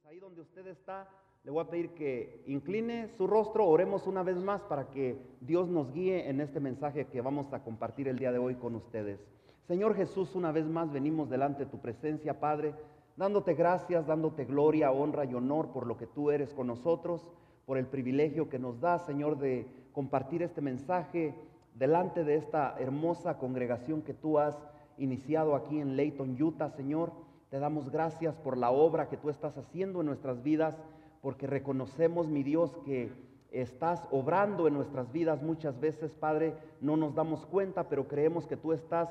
Ahí donde usted está, le voy a pedir que incline su rostro, oremos una vez más para que Dios nos guíe en este mensaje que vamos a compartir el día de hoy con ustedes. Señor Jesús, una vez más venimos delante de tu presencia, Padre, dándote gracias, dándote gloria, honra y honor por lo que tú eres con nosotros, por el privilegio que nos da, Señor, de compartir este mensaje delante de esta hermosa congregación que tú has iniciado aquí en Layton, Utah, Señor. Te damos gracias por la obra que tú estás haciendo en nuestras vidas, porque reconocemos, mi Dios, que estás obrando en nuestras vidas muchas veces, Padre. No nos damos cuenta, pero creemos que tú estás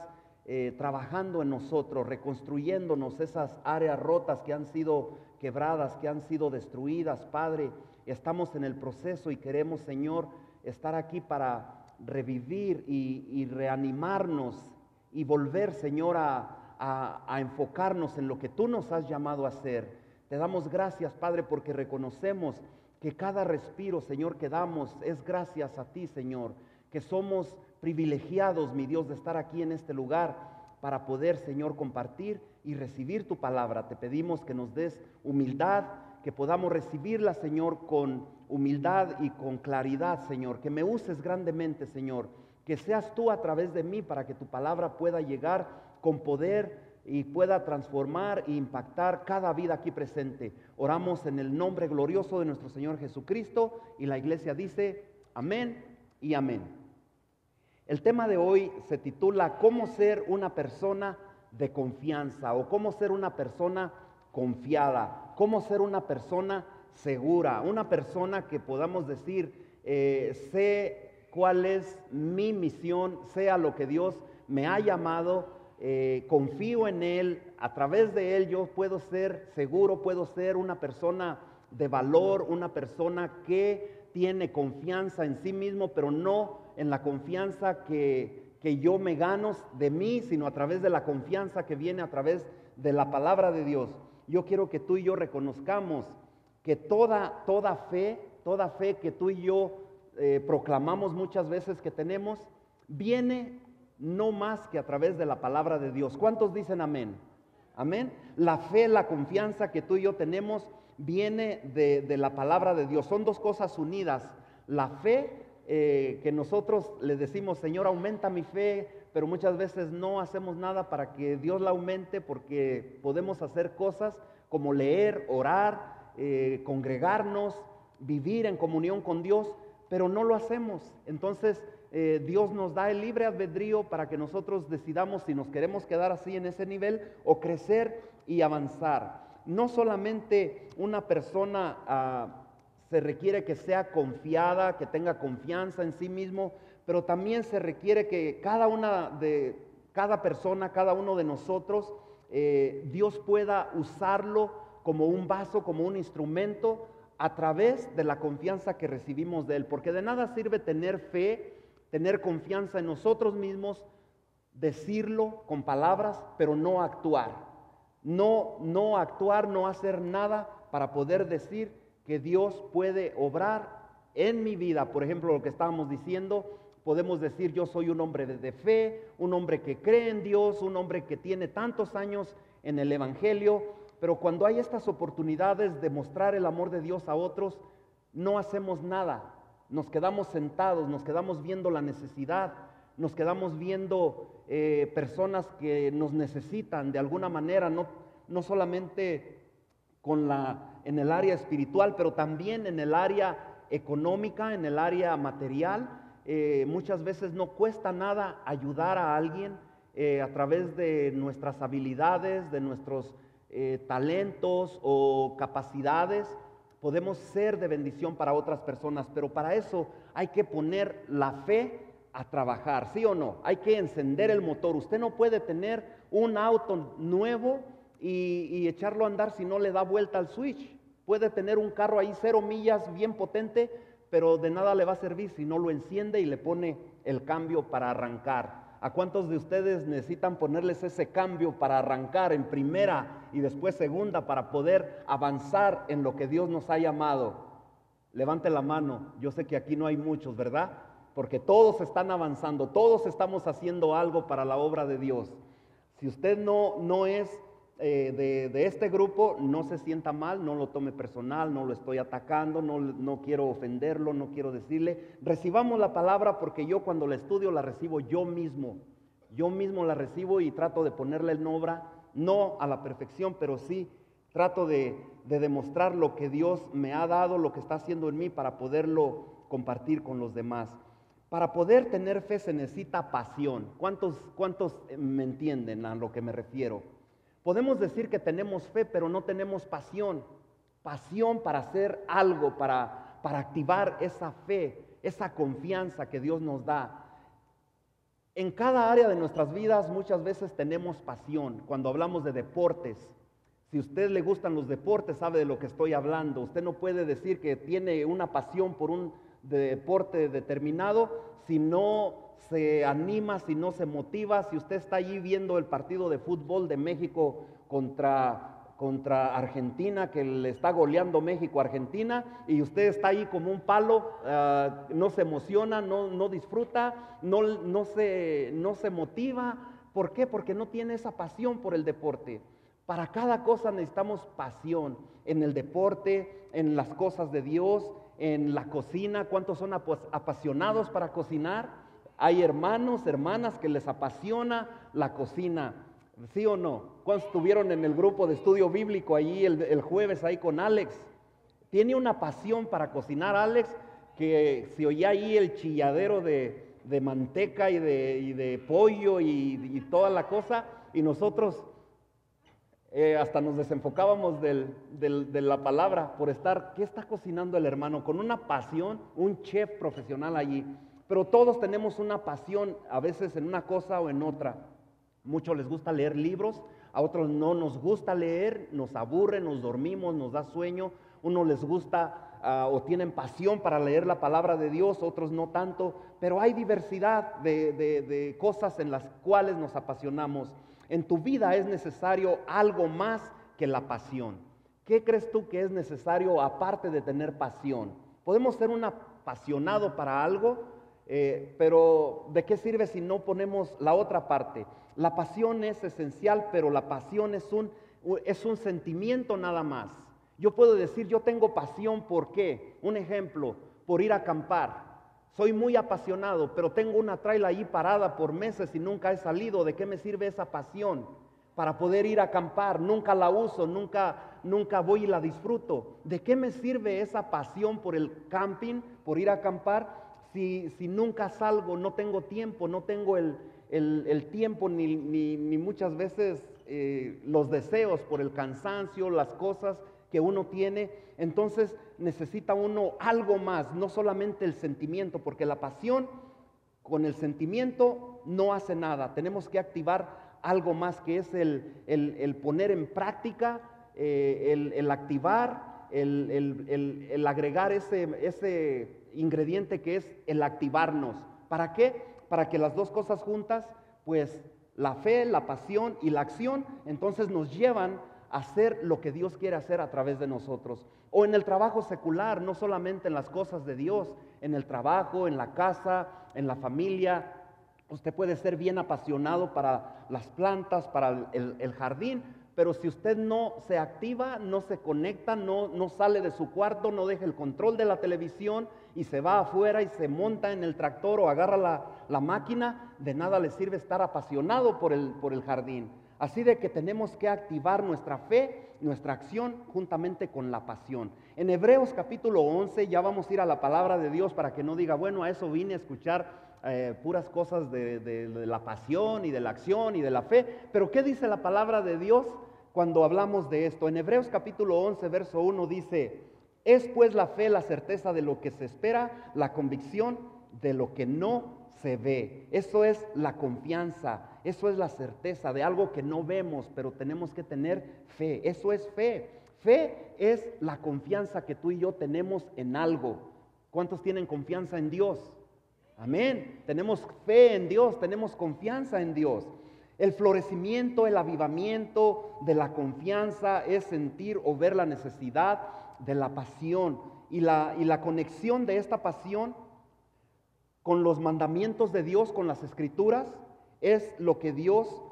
trabajando en nosotros, reconstruyéndonos esas áreas rotas que han sido quebradas, que han sido destruidas, Padre. Estamos en el proceso y queremos, Señor, estar aquí para revivir y reanimarnos y volver, Señor, a enfocarnos en lo que tú nos has llamado a hacer. Te damos gracias, Padre, porque reconocemos que cada respiro, Señor, que damos es gracias a ti, Señor, que somos privilegiados, mi Dios, de estar aquí en este lugar para poder, Señor, compartir y recibir tu palabra. Te pedimos que nos des humildad, que podamos recibirla, Señor, con humildad y con claridad, Señor, que me uses grandemente, Señor, que seas tú a través de mí para que tu palabra pueda llegar con poder y pueda transformar e impactar cada vida aquí presente. Oramos en el nombre glorioso de nuestro Señor Jesucristo, y la iglesia dice amén y amén. El tema de hoy se titula ¿Cómo ser una persona de confianza? O cómo ser una persona confiada, cómo ser una persona segura, una persona que podamos decir, sé cuál es mi misión, sé a lo que Dios me ha llamado. Confío en Él, a través de Él yo puedo ser seguro, puedo ser una persona de valor, una persona que tiene confianza en sí mismo, pero no en la confianza que yo me gano de mí, sino a través de la confianza que viene a través de la palabra de Dios. Yo quiero que tú y yo reconozcamos que toda fe que tú y yo proclamamos muchas veces que tenemos, viene no más que a través de la palabra de Dios. ¿Cuántos dicen amén? Amén. La fe, la confianza que tú y yo tenemos viene de la palabra de Dios. Son dos cosas unidas. La fe, que nosotros le decimos, Señor, aumenta mi fe, pero muchas veces no hacemos nada para que Dios la aumente, porque podemos hacer cosas como leer, orar, congregarnos, vivir en comunión con Dios, pero no lo hacemos. Entonces Dios nos da el libre albedrío para que nosotros decidamos si nos queremos quedar así en ese nivel o crecer y avanzar. No solamente una persona se requiere que sea confiada, que tenga confianza en sí mismo, pero también se requiere que cada persona, cada uno de nosotros, Dios pueda usarlo como un vaso, como un instrumento, a través de la confianza que recibimos de Él. Porque de nada sirve tener fe, tener confianza en nosotros mismos, decirlo con palabras, pero no actuar. No actuar, no hacer nada para poder decir que Dios puede obrar en mi vida. Por ejemplo, lo que estábamos diciendo, podemos decir yo soy un hombre de fe, un hombre que cree en Dios, un hombre que tiene tantos años en el Evangelio, pero cuando hay estas oportunidades de mostrar el amor de Dios a otros, no hacemos nada. Nos quedamos sentados, nos quedamos viendo la necesidad, nos quedamos viendo personas que nos necesitan de alguna manera, no solamente en el área espiritual, pero también en el área económica, en el área material. Muchas veces no cuesta nada ayudar a alguien a través de nuestras habilidades, de nuestros talentos o capacidades. Podemos ser de bendición para otras personas, pero para eso hay que poner la fe a trabajar, ¿sí o no? Hay que encender el motor. Usted no puede tener un auto nuevo y echarlo a andar si no le da vuelta al switch. Puede tener un carro ahí 0 millas bien potente, pero de nada le va a servir si no lo enciende y le pone el cambio para arrancar. ¿A cuántos de ustedes necesitan ponerles ese cambio para arrancar en primera y después segunda para poder avanzar en lo que Dios nos ha llamado? Levante la mano. Yo sé que aquí no hay muchos, ¿verdad? Porque todos están avanzando, todos estamos haciendo algo para la obra de Dios. Si usted no es de este grupo no se sienta mal, no lo tome personal, no lo estoy atacando, no quiero ofenderlo, no quiero decirle. Recibamos la palabra porque yo cuando la estudio la recibo yo mismo la recibo y trato de ponerla en obra, no a la perfección, pero sí trato de demostrar lo que Dios me ha dado, lo que está haciendo en mí para poderlo compartir con los demás. Para poder tener fe se necesita pasión. ¿Cuántos me entienden a lo que me refiero? Podemos decir que tenemos fe, pero no tenemos pasión. Pasión para hacer algo, para activar esa fe, esa confianza que Dios nos da. En cada área de nuestras vidas muchas veces tenemos pasión. Cuando hablamos de deportes, si a usted le gustan los deportes, sabe de lo que estoy hablando. Usted no puede decir que tiene una pasión por un deporte determinado si no se anima, si no se motiva. Si usted está allí viendo el partido de fútbol de México contra Argentina, que le está goleando México a Argentina, y usted está ahí como un palo, no se emociona, no disfruta, no se motiva. ¿Por qué? Porque no tiene esa pasión por el deporte. Para cada cosa necesitamos pasión. En el deporte, en las cosas de Dios, en la cocina. ¿Cuántos son apasionados para cocinar? Hay hermanos, hermanas que les apasiona la cocina. ¿Sí o no? ¿Cuántos estuvieron en el grupo de estudio bíblico allí el jueves ahí con Alex? Tiene una pasión para cocinar Alex, que se oía ahí el chilladero de manteca y de pollo y toda la cosa, y nosotros hasta nos desenfocábamos de la palabra por estar, ¿qué está cocinando el hermano? Con una pasión, un chef profesional allí. Pero todos tenemos una pasión, a veces en una cosa o en otra. Muchos les gusta leer libros, a otros no nos gusta leer, nos aburre, nos dormimos, nos da sueño. Unos les gusta o tienen pasión para leer la palabra de Dios, otros no tanto. Pero hay diversidad de cosas en las cuales nos apasionamos. En tu vida es necesario algo más que la pasión. ¿Qué crees tú que es necesario aparte de tener pasión? Podemos ser un apasionado para algo, pero ¿de qué sirve si no ponemos la otra parte? La pasión es esencial, pero la pasión es un sentimiento nada más. Yo puedo decir, yo tengo pasión, ¿por qué? Un ejemplo, por ir a acampar. Soy muy apasionado, pero tengo una traila ahí parada por meses y nunca he salido. ¿De qué me sirve esa pasión? Para poder ir a acampar, nunca la uso, nunca voy y la disfruto. ¿De qué me sirve esa pasión por el camping, por ir a acampar, si nunca salgo, no tengo tiempo, no tengo el tiempo ni muchas veces los deseos por el cansancio, las cosas que uno tiene? Entonces necesita uno algo más, no solamente el sentimiento, porque la pasión con el sentimiento no hace nada. Tenemos que activar algo más, que es el poner en práctica, el activar, el agregar ese ingrediente que es el activarnos. ¿Para qué? Para que las dos cosas juntas, pues la fe, la pasión y la acción, entonces nos llevan a hacer lo que Dios quiere hacer a través de nosotros. O en el trabajo secular, no solamente en las cosas de Dios, en el trabajo, en la casa, en la familia. Usted puede ser bien apasionado para las plantas, para el jardín, pero si usted no se activa, no se conecta, no sale de su cuarto, no deja el control de la televisión y se va afuera y se monta en el tractor o agarra la máquina, de nada le sirve estar apasionado por el jardín. Así de que tenemos que activar nuestra fe, nuestra acción, juntamente con la pasión. En Hebreos capítulo 11, ya vamos a ir a la palabra de Dios para que no diga, bueno, a eso vine a escuchar puras cosas de la pasión y de la acción y de la fe. Pero ¿qué dice la palabra de Dios cuando hablamos de esto? En Hebreos capítulo 11, verso 1 dice, es pues la fe la certeza de lo que se espera, la convicción de lo que no se ve. Eso es la confianza, eso es la certeza de algo que no vemos, pero tenemos que tener fe. Eso es fe. Fe es la confianza que tú y yo tenemos en algo. ¿Cuántos tienen confianza en Dios? Amén. Tenemos fe en Dios, tenemos confianza en Dios. El florecimiento, el avivamiento de la confianza es sentir o ver la necesidad de la pasión y la conexión de esta pasión con los mandamientos de Dios, con las escrituras, es lo que Dios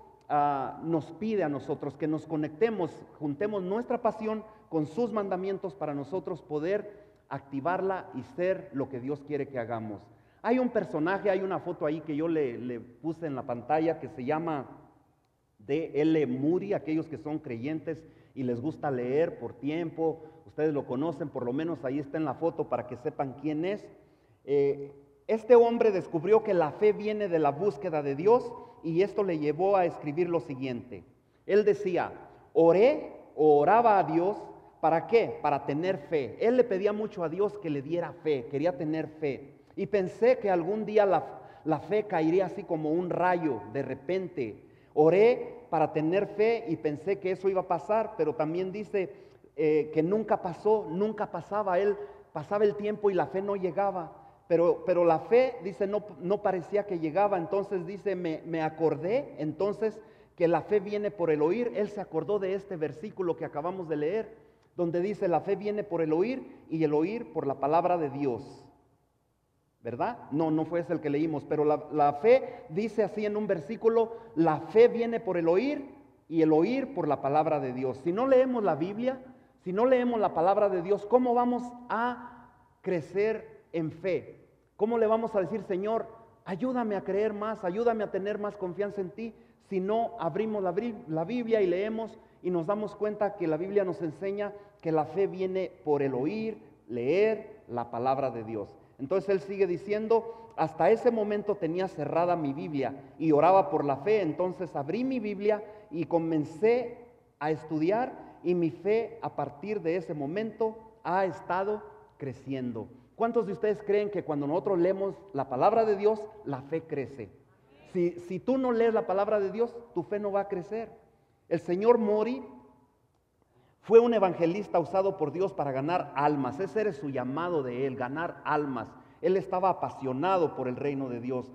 nos pide a nosotros que nos conectemos, juntemos nuestra pasión con sus mandamientos para nosotros poder activarla y ser lo que Dios quiere que hagamos. Hay un personaje, hay una foto ahí que yo le puse en la pantalla que se llama D.L. Moody. Aquellos que son creyentes y les gusta leer por tiempo, ustedes lo conocen, por lo menos ahí está en la foto para que sepan quién es. Este hombre descubrió que la fe viene de la búsqueda de Dios y esto le llevó a escribir lo siguiente. Él decía, oraba a Dios, ¿para qué? Para tener fe. Él le pedía mucho a Dios que le diera fe, quería tener fe. Y pensé que algún día la fe caería así como un rayo de repente. Oré para tener fe y pensé que eso iba a pasar, pero también dice que nunca pasó, nunca pasaba. Él pasaba el tiempo y la fe no llegaba. Pero la fe, dice, no parecía que llegaba. Entonces dice, me acordé entonces que la fe viene por el oír. Él se acordó de este versículo que acabamos de leer, donde dice, la fe viene por el oír y el oír por la palabra de Dios. ¿Verdad? No fue ese el que leímos, pero la fe dice así en un versículo, la fe viene por el oír y el oír por la palabra de Dios. Si no leemos la Biblia, si no leemos la palabra de Dios, ¿cómo vamos a crecer en fe? ¿Cómo le vamos a decir, Señor, ayúdame a creer más, ayúdame a tener más confianza en ti? Si no abrimos la Biblia y leemos y nos damos cuenta que la Biblia nos enseña que la fe viene por el oír, leer la palabra de Dios. Entonces él sigue diciendo, hasta ese momento tenía cerrada mi Biblia y oraba por la fe. Entonces abrí mi Biblia y comencé a estudiar y mi fe a partir de ese momento ha estado creciendo. ¿Cuántos de ustedes creen que cuando nosotros leemos la palabra de Dios, la fe crece? Si tú no lees la palabra de Dios, tu fe no va a crecer. El señor Moody fue un evangelista usado por Dios para ganar almas. Ese era su llamado de él, ganar almas. Él estaba apasionado por el reino de Dios.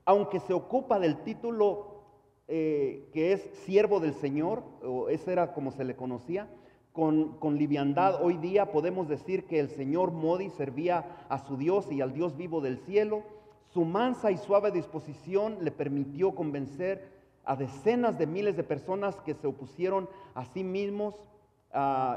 Aunque se ocupa del título que es siervo del Señor, o ese era como se le conocía, con liviandad hoy día podemos decir que el señor Moody servía a su Dios y al Dios vivo del cielo. Su mansa y suave disposición le permitió convencer a decenas de miles de personas que se opusieron a sí mismos.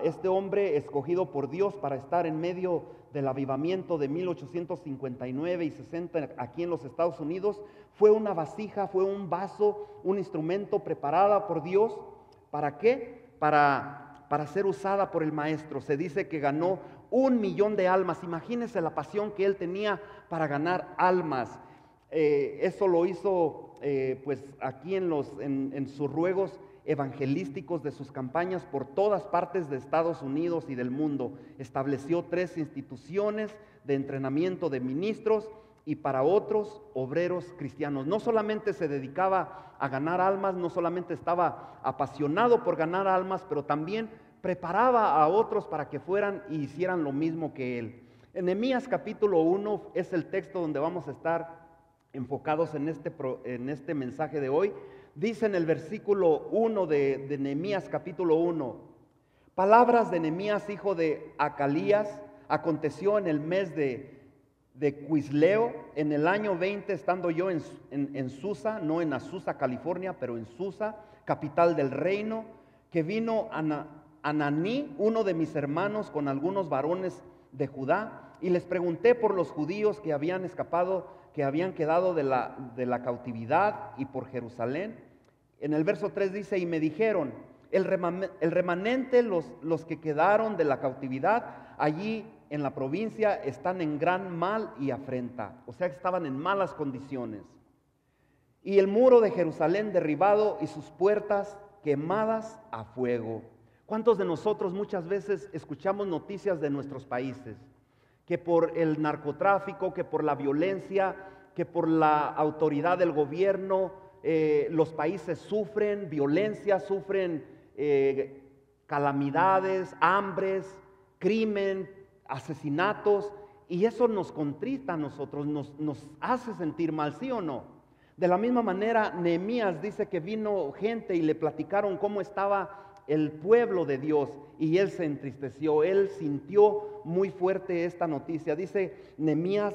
Este hombre escogido por Dios para estar en medio del avivamiento de 1859 y 60 aquí en los Estados Unidos, fue una vasija, fue un vaso, un instrumento preparada por Dios. ¿Para qué? Para ser usada por el maestro. Se dice que ganó 1 millón de almas. Imagínense la pasión que él tenía para ganar almas. Eso lo hizo pues aquí en sus ruegos evangelísticos de sus campañas por todas partes de Estados Unidos y del mundo. Estableció 3 instituciones de entrenamiento de ministros y para otros obreros cristianos. No solamente se dedicaba a ganar almas, no solamente estaba apasionado por ganar almas, pero también preparaba a otros para que fueran y hicieran lo mismo que él. En Nehemías capítulo 1 es el texto donde vamos a estar enfocados en este mensaje de hoy. Dice en el versículo 1 de Nehemías capítulo 1, palabras de Nehemías, hijo de Acalías, aconteció en el mes de Quisleo, en el año 20, estando yo en Susa, no en Azusa, California, pero en Susa, capital del reino, que vino Ananí, uno de mis hermanos, con algunos varones de Judá, y les pregunté por los judíos que habían escapado, que habían quedado de la cautividad y por Jerusalén. En el verso 3 dice, y me dijeron, el remanente, los que quedaron de la cautividad allí en la provincia están en gran mal y afrenta. O sea que estaban en malas condiciones. Y el muro de Jerusalén derribado y sus puertas quemadas a fuego. ¿Cuántos de nosotros muchas veces escuchamos noticias de nuestros países? Que por el narcotráfico, que por la violencia, que por la autoridad del gobierno, los países sufren violencia, sufren calamidades, hambres, crimen, asesinatos, y eso nos contrista a nosotros, nos hace sentir mal, ¿sí o no? De la misma manera, Nehemías dice que vino gente y le platicaron cómo estaba el pueblo de Dios y él se entristeció, él sintió muy fuerte esta noticia. Dice, Nehemías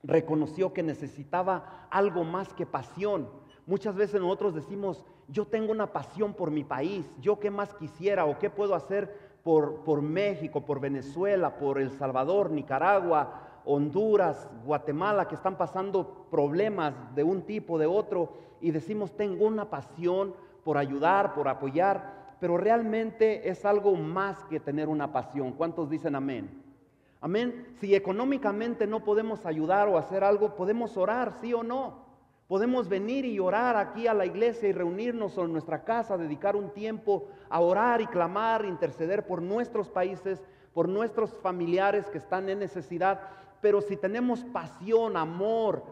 reconoció que necesitaba algo más que pasión. Muchas veces nosotros decimos, yo tengo una pasión por mi país, yo qué más quisiera o qué puedo hacer por México, por Venezuela, por El Salvador, Nicaragua, Honduras, Guatemala, que están pasando problemas de un tipo, de otro, y decimos, tengo una pasión por ayudar, por apoyar, pero realmente es algo más que tener una pasión. ¿Cuántos dicen amén? Amén. Si económicamente no podemos ayudar o hacer algo, podemos orar, sí o no. Podemos venir y orar aquí a la iglesia y reunirnos en nuestra casa, dedicar un tiempo a orar y clamar, interceder por nuestros países, por nuestros familiares que están en necesidad. Pero si tenemos pasión, amor,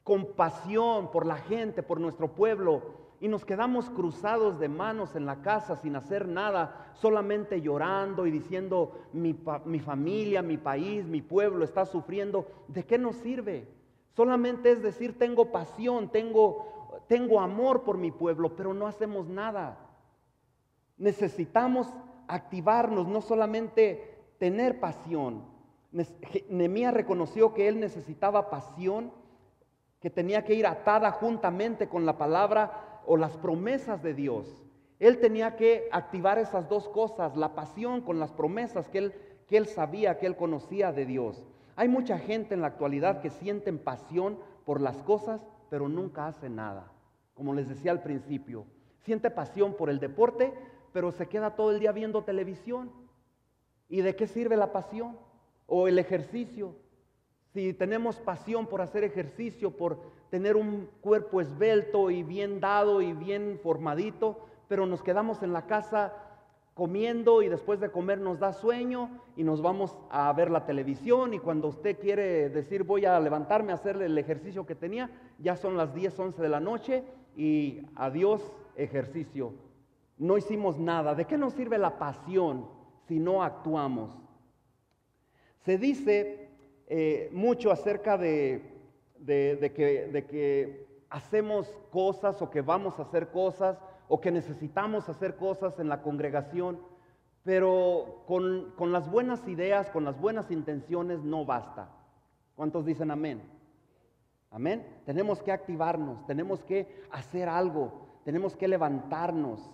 compasión por la gente, por nuestro pueblo, y nos quedamos cruzados de manos en la casa sin hacer nada, solamente llorando y diciendo, mi familia, mi país, mi pueblo está sufriendo, ¿de qué nos sirve? Solamente es decir, tengo pasión, tengo amor por mi pueblo, pero no hacemos nada. Necesitamos activarnos, no solamente tener pasión. Nehemías reconoció que él necesitaba pasión, que tenía que ir atada juntamente con la palabra o las promesas de Dios. Él tenía que activar esas dos cosas, la pasión con las promesas que él sabía, que él conocía de Dios. Hay mucha gente en la actualidad que sienten pasión por las cosas, pero nunca hace nada. Como les decía al principio, siente pasión por el deporte, pero se queda todo el día viendo televisión. ¿Y de qué sirve la pasión? O el ejercicio. Si tenemos pasión por hacer ejercicio, por tener un cuerpo esbelto y bien dado y bien formadito, pero nos quedamos en la casa comiendo y después de comer nos da sueño y nos vamos a ver la televisión, y cuando usted quiere decir voy a levantarme a hacer el ejercicio que tenía, ya son las 10, 11 de la noche y adiós ejercicio. No hicimos nada. ¿De qué nos sirve la pasión si no actuamos? Se dice mucho acerca de que hacemos cosas o que vamos a hacer cosas o que necesitamos hacer cosas en la congregación, pero con las buenas ideas, con las buenas intenciones no basta. ¿Cuántos dicen amén? Amén. Tenemos que activarnos, tenemos que hacer algo, tenemos que levantarnos.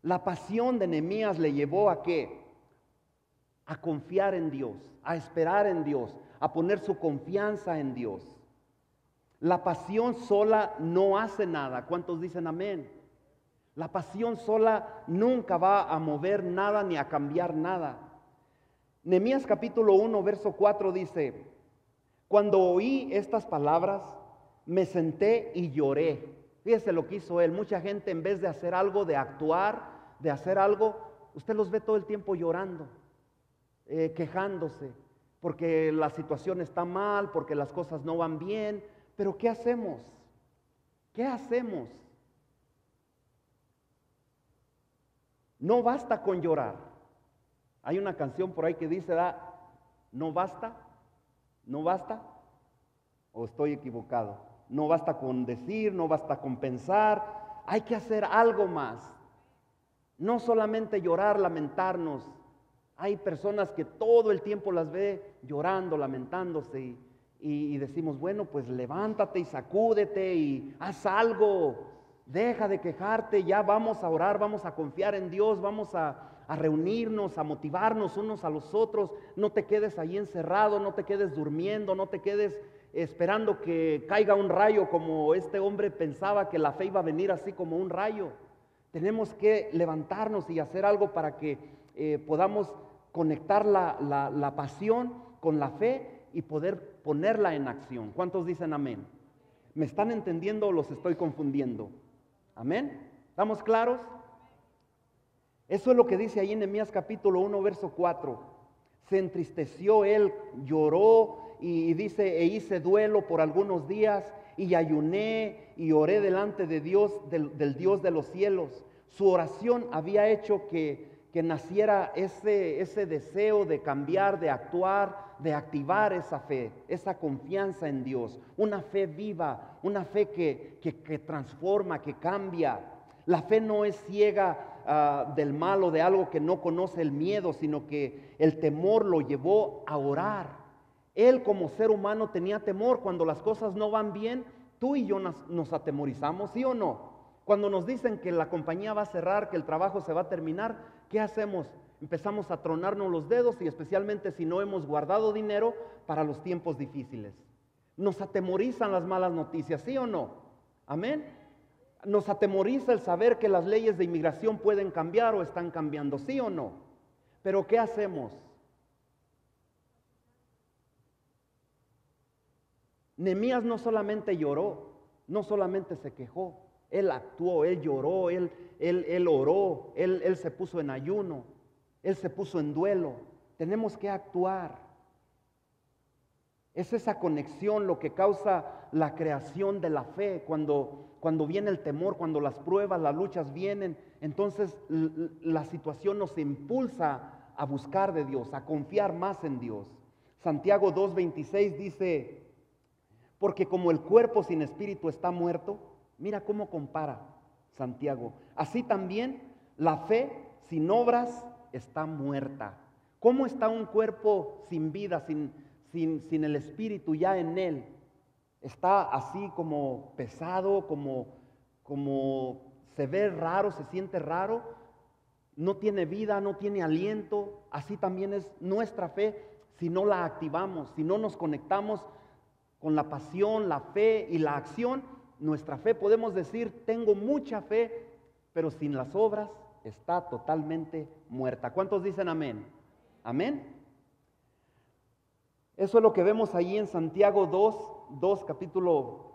La pasión de Nehemías le llevó ¿a qué? A confiar en Dios, a esperar en Dios, a poner su confianza en Dios. La pasión sola no hace nada. ¿Cuántos dicen amén? La pasión sola nunca va a mover nada ni a cambiar nada. Nehemías capítulo 1, verso 4 dice, cuando oí estas palabras, me senté y lloré. Fíjese lo que hizo él. Mucha gente, en vez de hacer algo, de actuar, de hacer algo, usted los ve todo el tiempo llorando, quejándose, porque la situación está mal, porque las cosas no van bien. Pero ¿qué hacemos? ¿Qué hacemos? No basta con llorar. Hay una canción por ahí que dice, no basta, no basta, o estoy equivocado. No basta con decir, no basta con pensar, hay que hacer algo más. No solamente llorar, lamentarnos. Hay personas que todo el tiempo las ve llorando, lamentándose y decimos, bueno, pues levántate y sacúdete y haz algo. Deja de quejarte, ya vamos a orar, vamos a confiar en Dios, vamos a reunirnos, a motivarnos unos a los otros. No te quedes ahí encerrado, no te quedes durmiendo, no te quedes esperando que caiga un rayo como este hombre pensaba que la fe iba a venir así como un rayo. Tenemos que levantarnos y hacer algo para que podamos conectar la pasión con la fe y poder ponerla en acción. ¿Cuántos dicen amén? ¿Me están entendiendo o los estoy confundiendo? Amén. ¿Estamos claros? Eso es lo que dice ahí en Nehemías capítulo 1, verso 4. Se entristeció él, lloró y dice, e hice duelo por algunos días y ayuné y oré delante de Dios, del Dios de los cielos. Su oración había hecho que naciera ese deseo de cambiar, de actuar, de activar esa fe, esa confianza en Dios, una fe viva, una fe que transforma, que cambia. La fe no es ciega del mal o de algo que no conoce el miedo, sino que el temor lo llevó a orar. Él como ser humano tenía temor cuando las cosas no van bien, tú y yo nos atemorizamos, ¿sí o no? Cuando nos dicen que la compañía va a cerrar, que el trabajo se va a terminar, ¿qué hacemos? Empezamos a tronarnos los dedos y especialmente si no hemos guardado dinero para los tiempos difíciles. Nos atemorizan las malas noticias, ¿sí o no? Amén. Nos atemoriza el saber que las leyes de inmigración pueden cambiar o están cambiando, ¿sí o no? Pero ¿qué hacemos? Nehemías no solamente lloró, no solamente se quejó, él actuó, él lloró, él oró, él se puso en ayuno, él se puso en duelo. Tenemos que actuar. Es esa conexión lo que causa la creación de la fe. Cuando viene el temor, cuando las pruebas, las luchas vienen, entonces la situación nos impulsa a buscar de Dios, a confiar más en Dios. Santiago 2:26 dice: porque como el cuerpo sin espíritu está muerto, mira cómo compara Santiago, así también la fe sin obras está muerta. ¿Cómo está un cuerpo sin vida, sin el espíritu ya en él? Está así como pesado, como se ve raro, se siente raro, no tiene vida, no tiene aliento. Así también es nuestra fe si no la activamos, si no nos conectamos con la pasión, la fe y la acción. Nuestra fe, podemos decir, tengo mucha fe, pero sin las obras está totalmente muerta. ¿Cuántos dicen amén? Amén. Eso es lo que vemos ahí en Santiago 2, capítulo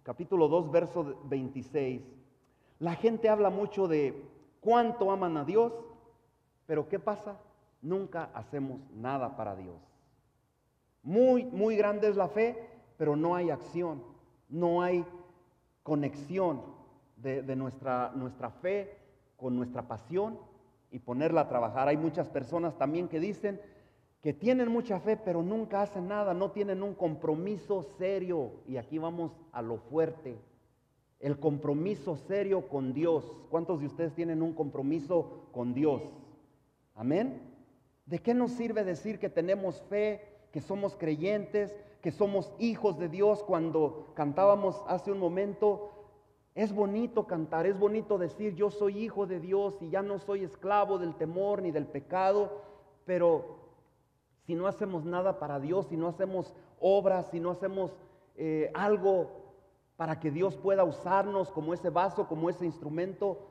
2, verso 26. La gente habla mucho de cuánto aman a Dios, pero ¿qué pasa? Nunca hacemos nada para Dios. Muy, muy grande es la fe, pero no hay acción, no hay conexión de nuestra fe con nuestra pasión y ponerla a trabajar. Hay muchas personas también que dicen que tienen mucha fe, pero nunca hacen nada, no tienen un compromiso serio. Y aquí vamos a lo fuerte, el compromiso serio con Dios. ¿Cuántos de ustedes tienen un compromiso con Dios? Amén. ¿De qué nos sirve decir que tenemos fe, que somos creyentes, que somos hijos de Dios? Cuando cantábamos hace un momento, es bonito cantar, es bonito decir yo soy hijo de Dios y ya no soy esclavo del temor ni del pecado, pero si no hacemos nada para Dios, si no hacemos obras, si no hacemos algo para que Dios pueda usarnos como ese vaso, como ese instrumento,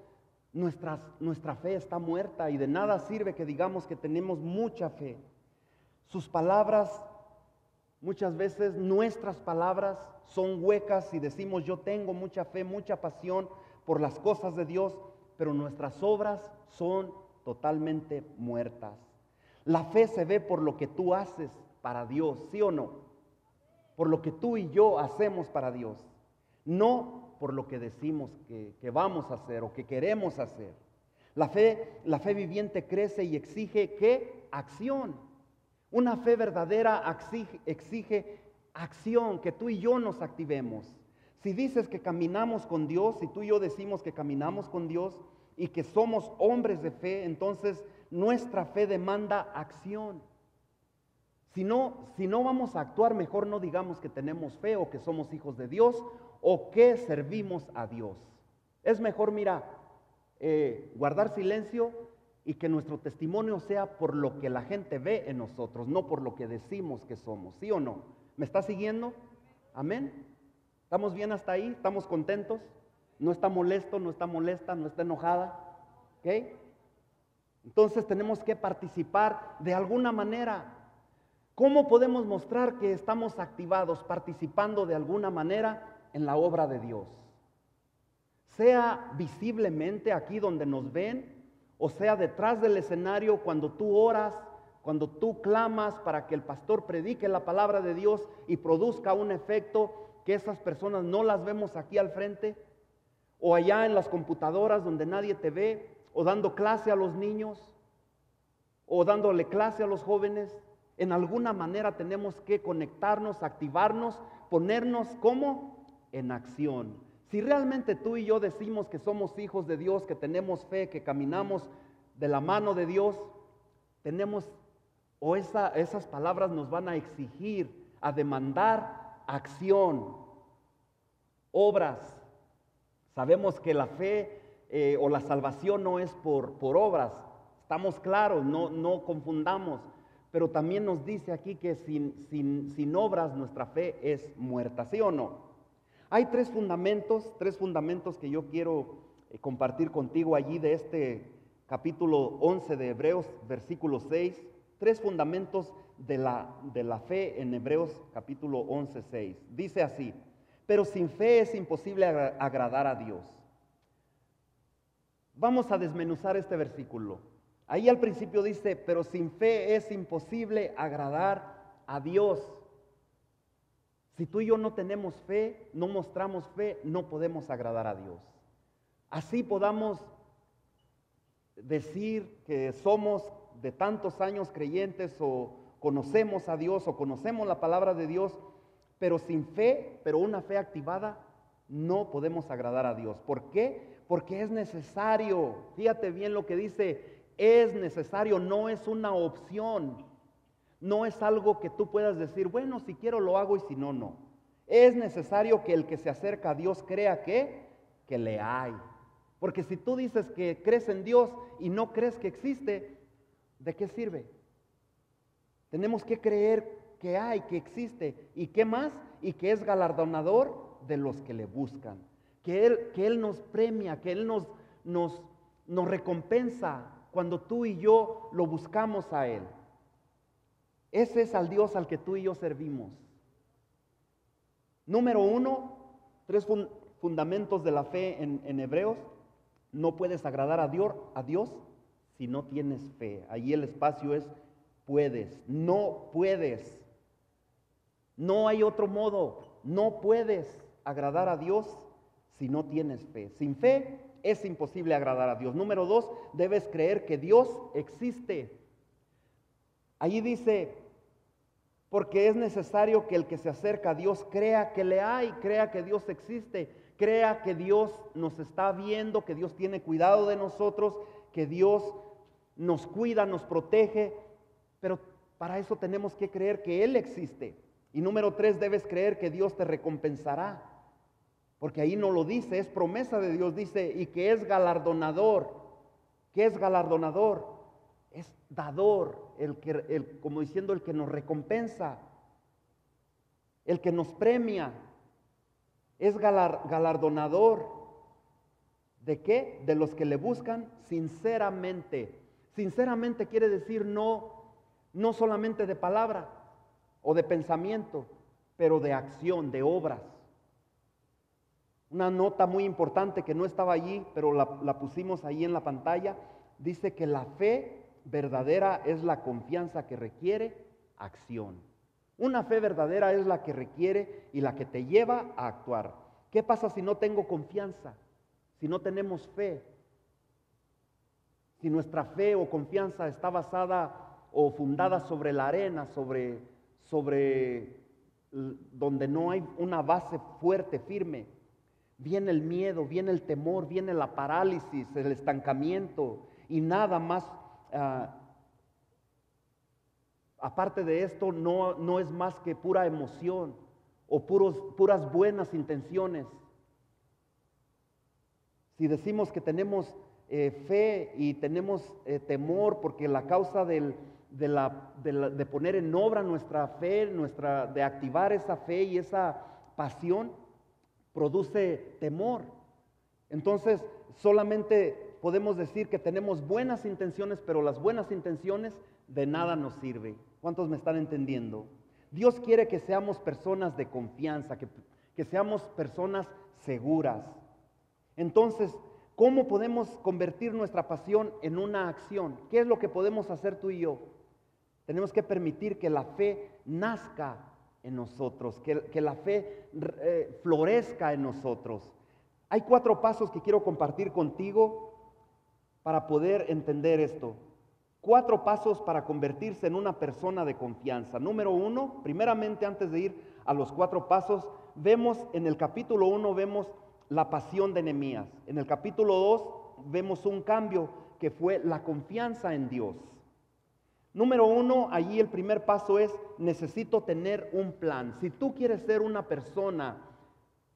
nuestra fe está muerta y de nada sirve que digamos que tenemos mucha fe. Sus palabras, muchas veces nuestras palabras son huecas y decimos yo tengo mucha fe, mucha pasión por las cosas de Dios, pero nuestras obras son totalmente muertas. La fe se ve por lo que tú haces para Dios, ¿sí o no? Por lo que tú y yo hacemos para Dios, no por lo que decimos que vamos a hacer o que queremos hacer. La fe viviente crece y exige ¿qué? Acción. Una fe verdadera exige acción, que tú y yo nos activemos. Si dices que caminamos con Dios, si tú y yo decimos que caminamos con Dios y que somos hombres de fe, entonces nuestra fe demanda acción. Si no vamos a actuar, mejor no digamos que tenemos fe o que somos hijos de Dios o que servimos a Dios. Es mejor, mira, guardar silencio y que nuestro testimonio sea por lo que la gente ve en nosotros, no por lo que decimos que somos, ¿sí o no? ¿Me está siguiendo? Amén. ¿Estamos bien hasta ahí? ¿Estamos contentos? ¿No está molesto, no está molesta, no está enojada? ¿Ok? Entonces tenemos que participar de alguna manera. ¿Cómo podemos mostrar que estamos activados, participando de alguna manera en la obra de Dios? Sea visiblemente aquí donde nos ven, o sea detrás del escenario cuando tú oras, cuando tú clamas para que el pastor predique la palabra de Dios y produzca un efecto que esas personas no las vemos aquí al frente, o allá en las computadoras donde nadie te ve, o dando clase a los niños, o dándole clase a los jóvenes. En alguna manera tenemos que conectarnos, activarnos, ponernos ¿cómo? En acción. Si realmente tú y yo decimos que somos hijos de Dios, que tenemos fe, que caminamos de la mano de Dios, esas palabras nos van a exigir, a demandar acción. obras. Sabemos que la fe o la salvación no es por obras. Estamos claros, no confundamos. Pero también nos dice aquí que sin obras nuestra fe es muerta, ¿sí o no? Hay tres fundamentos que yo quiero compartir contigo allí de este capítulo 11 de Hebreos, versículo 6. Tres fundamentos de la fe en Hebreos capítulo 11, 6. Dice así: pero sin fe es imposible agradar a Dios. Vamos a desmenuzar este versículo. Ahí al principio dice, pero sin fe es imposible agradar a Dios. Si tú y yo no tenemos fe, no mostramos fe, no podemos agradar a Dios. Así podamos decir que somos de tantos años creyentes o conocemos a Dios o conocemos la palabra de Dios, pero sin fe, pero una fe activada, no podemos agradar a Dios. ¿Por qué? Porque es necesario. Fíjate bien lo que dice, es necesario, no es una opción. No es algo que tú puedas decir, bueno, si quiero lo hago y si no, no. Es necesario que el que se acerca a Dios crea que le hay. Porque si tú dices que crees en Dios y no crees que existe, ¿de qué sirve? Tenemos que creer que hay, que existe. ¿Y qué más? Y que es galardonador de los que le buscan. Que Él nos premia, que Él nos recompensa cuando tú y yo lo buscamos a Él. Ese es al Dios al que tú y yo servimos. Número 1, tres fundamentos de la fe en Hebreos. No puedes agradar a Dios si no tienes fe. Ahí el espacio es puedes, no puedes. No hay otro modo. No puedes agradar a Dios si no tienes fe. Sin fe es imposible agradar a Dios. Número 2, debes creer que Dios existe. Allí dice, porque es necesario que el que se acerca a Dios crea que le hay, crea que Dios existe, crea que Dios nos está viendo, que Dios tiene cuidado de nosotros, que Dios nos cuida, nos protege, pero para eso tenemos que creer que Él existe. Y número 3, debes creer que Dios te recompensará, porque ahí no lo dice, es promesa de Dios, dice, y que es galardonador. ¿Qué es galardonador? Es dador, como diciendo el que nos recompensa, el que nos premia. Es galardonador. ¿De qué? De los que le buscan sinceramente. Sinceramente quiere decir no solamente de palabra o de pensamiento, pero de acción, de obras. Una nota muy importante que no estaba allí, pero la pusimos ahí en la pantalla, dice que la fe verdadera es la confianza que requiere acción. Una fe verdadera es la que requiere y la que te lleva a actuar. ¿Qué pasa si no tengo confianza? Si no tenemos fe. Si nuestra fe o confianza está basada o fundada sobre la arena, sobre donde no hay una base fuerte, firme. Viene el miedo, viene el temor, viene la parálisis, el estancamiento y nada más. Aparte de esto, no es más que pura emoción o puras buenas intenciones. Si decimos que tenemos fe y tenemos temor porque la causa de poner en obra nuestra fe, de activar esa fe y esa pasión, produce temor. Entonces, solamente podemos decir que tenemos buenas intenciones, pero las buenas intenciones de nada nos sirven. ¿Cuántos me están entendiendo? Dios quiere que seamos personas de confianza, que seamos personas seguras. Entonces, ¿cómo podemos convertir nuestra pasión en una acción? ¿Qué es lo que podemos hacer tú y yo? Tenemos que permitir que la fe nazca en nosotros, que la fe florezca en nosotros. Hay 4 pasos que quiero compartir contigo para poder entender esto. 4 pasos para convertirse en una persona de confianza. Número 1, primeramente antes de ir a los 4 pasos, vemos en el capítulo 1, vemos la pasión de Nehemías. En el capítulo 2 vemos un cambio que fue la confianza en Dios. Número 1, allí el primer paso es, necesito tener un plan. Si tú quieres ser una persona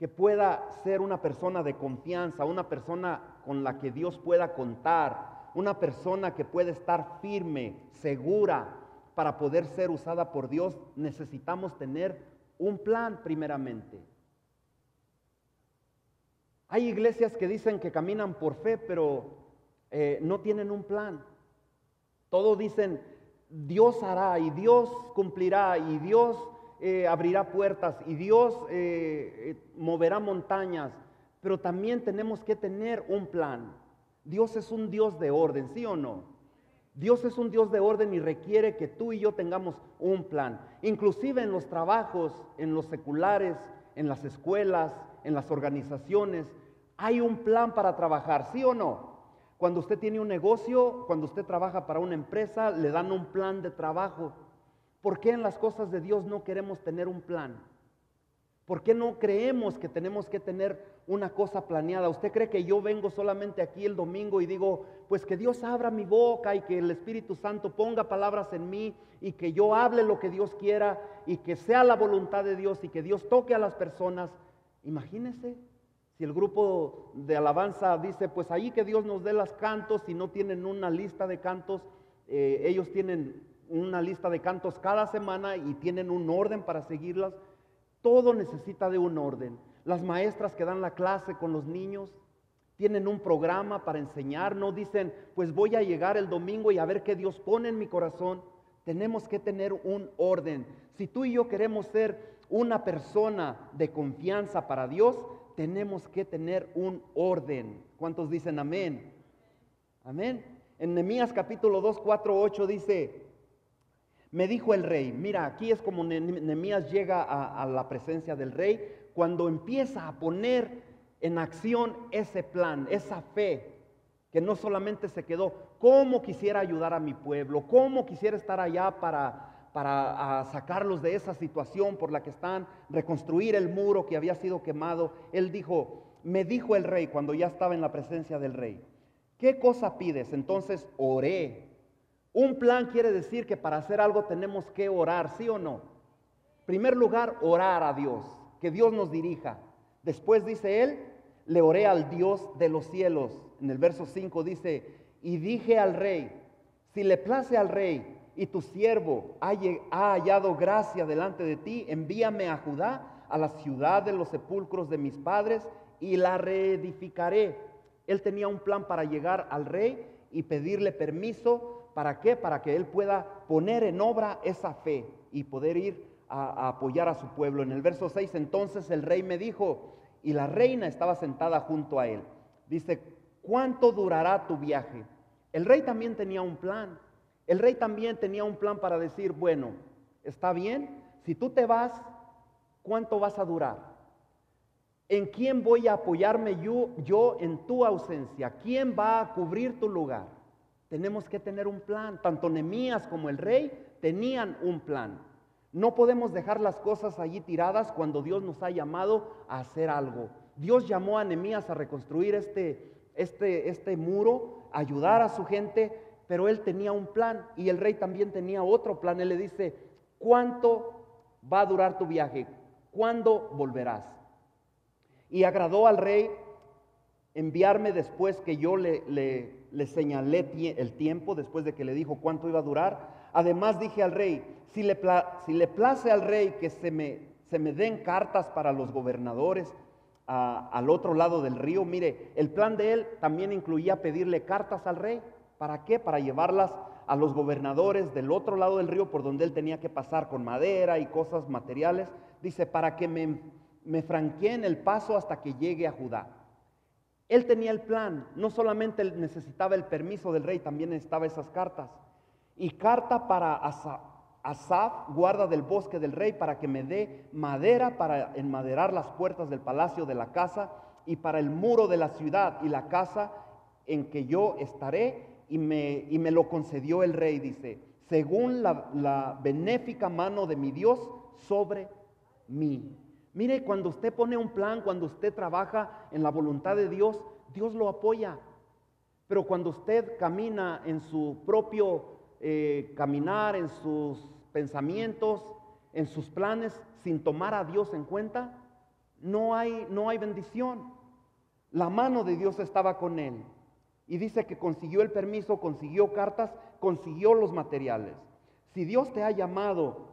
que pueda ser una persona de confianza, una persona con la que Dios pueda contar, una persona que pueda estar firme, segura para poder ser usada por Dios, necesitamos tener un plan primeramente. Hay iglesias que dicen que caminan por fe, pero no tienen un plan. Todos dicen, Dios hará y Dios cumplirá y Dios abrirá puertas y Dios moverá montañas, pero también tenemos que tener un plan. Dios es un Dios de orden, ¿sí o no? Dios es un Dios de orden y requiere que tú y yo tengamos un plan. Inclusive en los trabajos, en los seculares, en las escuelas, en las organizaciones, hay un plan para trabajar, ¿sí o no? Cuando usted tiene un negocio, cuando usted trabaja para una empresa, le dan un plan de trabajo. ¿Por qué en las cosas de Dios no queremos tener un plan? ¿Por qué no creemos que tenemos que tener una cosa planeada? ¿Usted cree que yo vengo solamente aquí el domingo y digo, pues que Dios abra mi boca y que el Espíritu Santo ponga palabras en mí y que yo hable lo que Dios quiera y que sea la voluntad de Dios y que Dios toque a las personas? Imagínese. Si el grupo de alabanza dice, pues ahí que Dios nos dé los cantos, y no tienen una lista de cantos, ellos tienen una lista de cantos cada semana y tienen un orden para seguirlas. Todo necesita de un orden. Las maestras que dan la clase con los niños tienen un programa para enseñar, no dicen, pues voy a llegar el domingo y a ver qué Dios pone en mi corazón. Tenemos que tener un orden. Si tú y yo queremos ser una persona de confianza para Dios, tenemos que tener un orden. ¿Cuántos dicen amén? Amén. En Nehemías capítulo 2, 4, 8 dice, me dijo el rey, mira, aquí es como Nehemías llega a la presencia del rey, cuando empieza a poner en acción ese plan, esa fe, que no solamente se quedó, cómo quisiera ayudar a mi pueblo, cómo quisiera estar allá para sacarlos de esa situación por la que están, reconstruir el muro que había sido quemado. Él dijo, me dijo el rey cuando ya estaba en la presencia del rey, ¿qué cosa pides? Entonces oré. Un plan quiere decir que para hacer algo tenemos que orar, ¿sí o no? En primer lugar, orar a Dios, que Dios nos dirija. Después dice él, le oré al Dios de los cielos. En el verso 5 dice, y dije al rey, si le place al rey y tu siervo ha hallado gracia delante de ti, envíame a Judá, a la ciudad de los sepulcros de mis padres, y la reedificaré. Él tenía un plan para llegar al rey y pedirle permiso. ¿Para qué? Para que él pueda poner en obra esa fe y poder ir a apoyar a su pueblo. En el verso 6, entonces el rey me dijo, y la reina estaba sentada junto a él. Dice, ¿cuánto durará tu viaje? El rey también tenía un plan. El rey también tenía un plan para decir, bueno, está bien, si tú te vas, ¿cuánto vas a durar? ¿En quién voy a apoyarme yo en tu ausencia? ¿Quién va a cubrir tu lugar? Tenemos que tener un plan. Tanto Nehemías como el rey tenían un plan. No podemos dejar las cosas allí tiradas cuando Dios nos ha llamado a hacer algo. Dios llamó a Nehemías a reconstruir este muro, a ayudar a su gente, pero él tenía un plan y el rey también tenía otro plan. Él le dice, ¿cuánto va a durar tu viaje? ¿Cuándo volverás? Y agradó al rey enviarme después que yo le señalé el tiempo, después de que le dijo cuánto iba a durar. Además dije al rey, si le place al rey que se me den cartas para los gobernadores al otro lado del río. Mire, el plan de él también incluía pedirle cartas al rey. ¿Para qué? Para llevarlas a los gobernadores del otro lado del río por donde él tenía que pasar con madera y cosas materiales. Dice, para que me franqueen el paso hasta que llegue a Judá. Él tenía el plan, no solamente necesitaba el permiso del rey, también necesitaba esas cartas. Y carta para Asaf, guarda del bosque del rey, para que me dé madera para enmaderar las puertas del palacio de la casa y para el muro de la ciudad y la casa en que yo estaré. Y me lo concedió el rey, dice, según la benéfica mano de mi Dios sobre mí. Mire, cuando usted pone un plan, cuando usted trabaja en la voluntad de Dios, Dios lo apoya. Pero cuando usted camina en su propio caminar, en sus pensamientos, en sus planes, sin tomar a Dios en cuenta, no hay bendición. La mano de Dios estaba con él. Y dice que consiguió el permiso, consiguió cartas, consiguió los materiales. Si Dios te ha llamado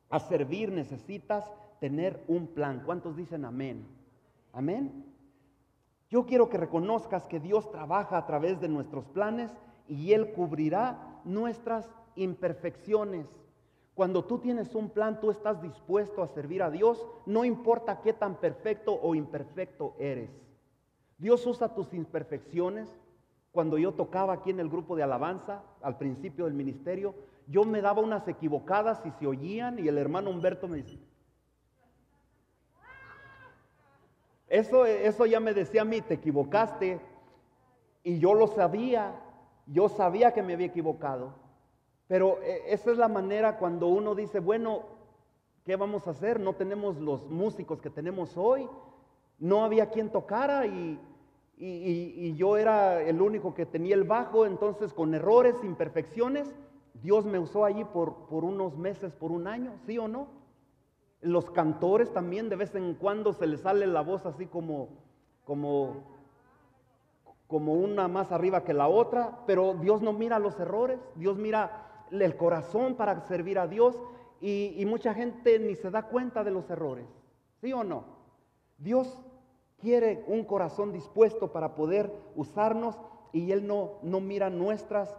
a servir, necesitas tener un plan. ¿Cuántos dicen amén? Amén. Yo quiero que reconozcas que Dios trabaja a través de nuestros planes y Él cubrirá nuestras imperfecciones. Cuando tú tienes un plan, tú estás dispuesto a servir a Dios, no importa qué tan perfecto o imperfecto eres. Dios usa tus imperfecciones. Cuando yo tocaba aquí en el grupo de alabanza, al principio del ministerio, yo me daba unas equivocadas y se oían, y el hermano Humberto me dice, eso ya me decía a mí, te equivocaste, y yo lo sabía, yo sabía que me había equivocado, pero esa es la manera cuando uno dice, bueno, ¿qué vamos a hacer? No tenemos los músicos que tenemos hoy, no había quien tocara y yo era el único que tenía el bajo, entonces con errores, imperfecciones, Dios me usó allí por unos meses, por un año, ¿sí o no? Los cantores también de vez en cuando se les sale la voz así como una más arriba que la otra, pero Dios no mira los errores, Dios mira el corazón para servir a Dios y mucha gente ni se da cuenta de los errores, ¿sí o no? Dios quiere un corazón dispuesto para poder usarnos y Él no mira nuestras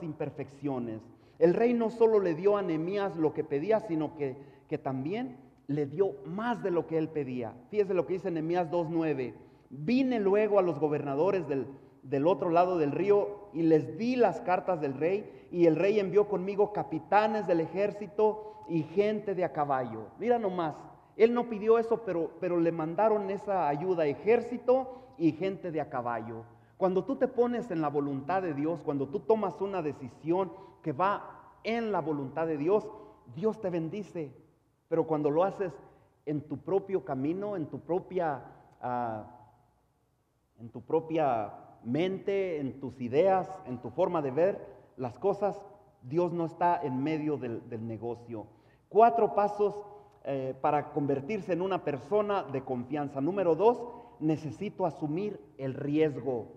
imperfecciones. El rey no solo le dio a Nehemías lo que pedía, sino que también le dio más de lo que él pedía. Fíjese lo que dice Nehemías 2:9. Vine luego a los gobernadores del otro lado del río y les di las cartas del rey, y el rey envió conmigo capitanes del ejército y gente de a caballo. Mira nomás, él no pidió eso, pero le mandaron esa ayuda, ejército y gente de a caballo. Cuando tú te pones en la voluntad de Dios, cuando tú tomas una decisión que va en la voluntad de Dios, Dios te bendice. Pero cuando lo haces en tu propio camino, en tu propia mente, en tus ideas, en tu forma de ver las cosas, Dios no está en medio del negocio. 4 pasos para convertirse en una persona de confianza. Número 2, necesito asumir el riesgo.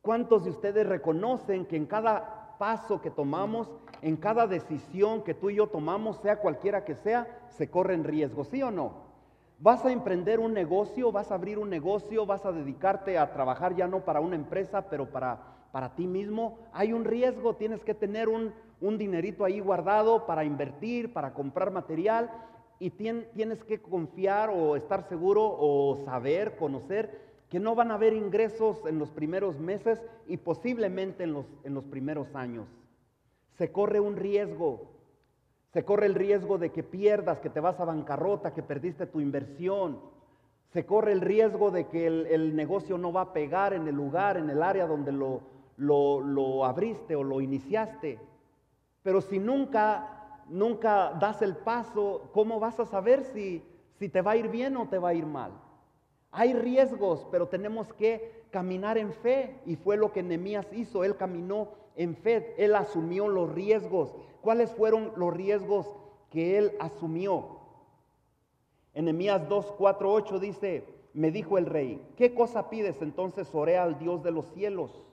¿Cuántos de ustedes reconocen que en cada paso que tomamos, en cada decisión que tú y yo tomamos, sea cualquiera que sea, se corren riesgos? ¿Sí o no? Vas a emprender un negocio, vas a abrir un negocio, vas a dedicarte a trabajar ya no para una empresa, pero para ti mismo. Hay un riesgo, tienes que tener un dinerito ahí guardado para invertir, para comprar material, y tienes que confiar o estar seguro o saber, conocer que no van a haber ingresos en los primeros meses y posiblemente en los primeros años. Se corre un riesgo. Se corre el riesgo de que pierdas, que te vas a bancarrota, que perdiste tu inversión. Se corre el riesgo de que el negocio no va a pegar en el lugar, en el área donde lo abriste o lo iniciaste. Pero si nunca das el paso, ¿cómo vas a saber si te va a ir bien o te va a ir mal? Hay riesgos, pero tenemos que caminar en fe, y fue lo que Nehemías hizo. Él caminó en fe, él asumió los riesgos. ¿Cuáles fueron los riesgos que él asumió? En Nehemías 2:4-8 dice, me dijo el rey, ¿qué cosa pides? Entonces oré al Dios de los cielos.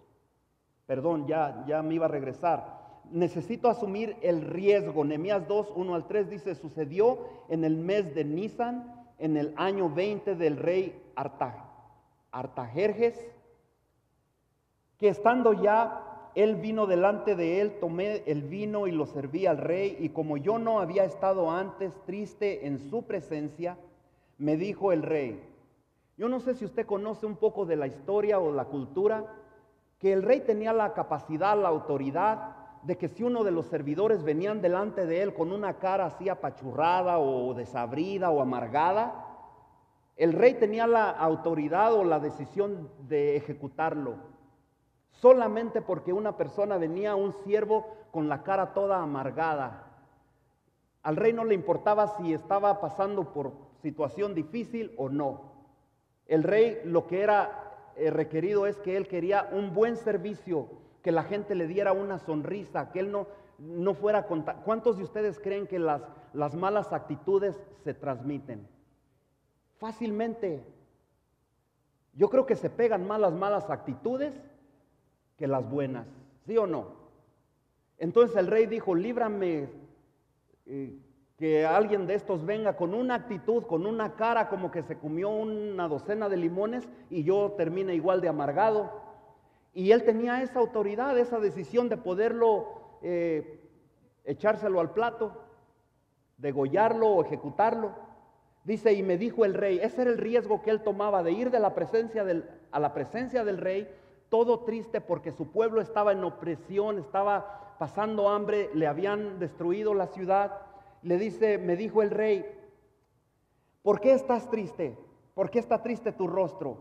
Perdón, ya me iba a regresar. Necesito asumir el riesgo. Nehemías 2:1-3 dice, sucedió en el mes de Nisan, en el año 20 del rey Artajerjes, que estando ya él vino delante de él, tomé el vino y lo serví al rey, y como yo no había estado antes triste en su presencia, me dijo el rey, yo no sé si usted conoce un poco de la historia o la cultura, que el rey tenía la capacidad, la autoridad, de que si uno de los servidores venían delante de él con una cara así apachurrada o desabrida o amargada, el rey tenía la autoridad o la decisión de ejecutarlo. Solamente porque una persona venía, un siervo, con la cara toda amargada. Al rey no le importaba si estaba pasando por situación difícil o no. El rey lo que era requerido es que él quería un buen servicio, que la gente le diera una sonrisa, que él no fuera ¿Cuántos de ustedes creen que las malas actitudes se transmiten? fácilmente. Yo creo que se pegan más las malas actitudes que las buenas, ¿sí o no? Entonces el rey dijo, líbrame que alguien de estos venga con una actitud, con una cara como que se comió una docena de limones y yo termine igual de amargado. Y él tenía esa autoridad, esa decisión de poderlo echárselo al plato, degollarlo o ejecutarlo. Dice, y me dijo el rey, ese era el riesgo que él tomaba, de ir de la presencia a la presencia del rey, todo triste porque su pueblo estaba en opresión, estaba pasando hambre, le habían destruido la ciudad. Le dice, me dijo el rey, ¿por qué estás triste? ¿Por qué está triste tu rostro?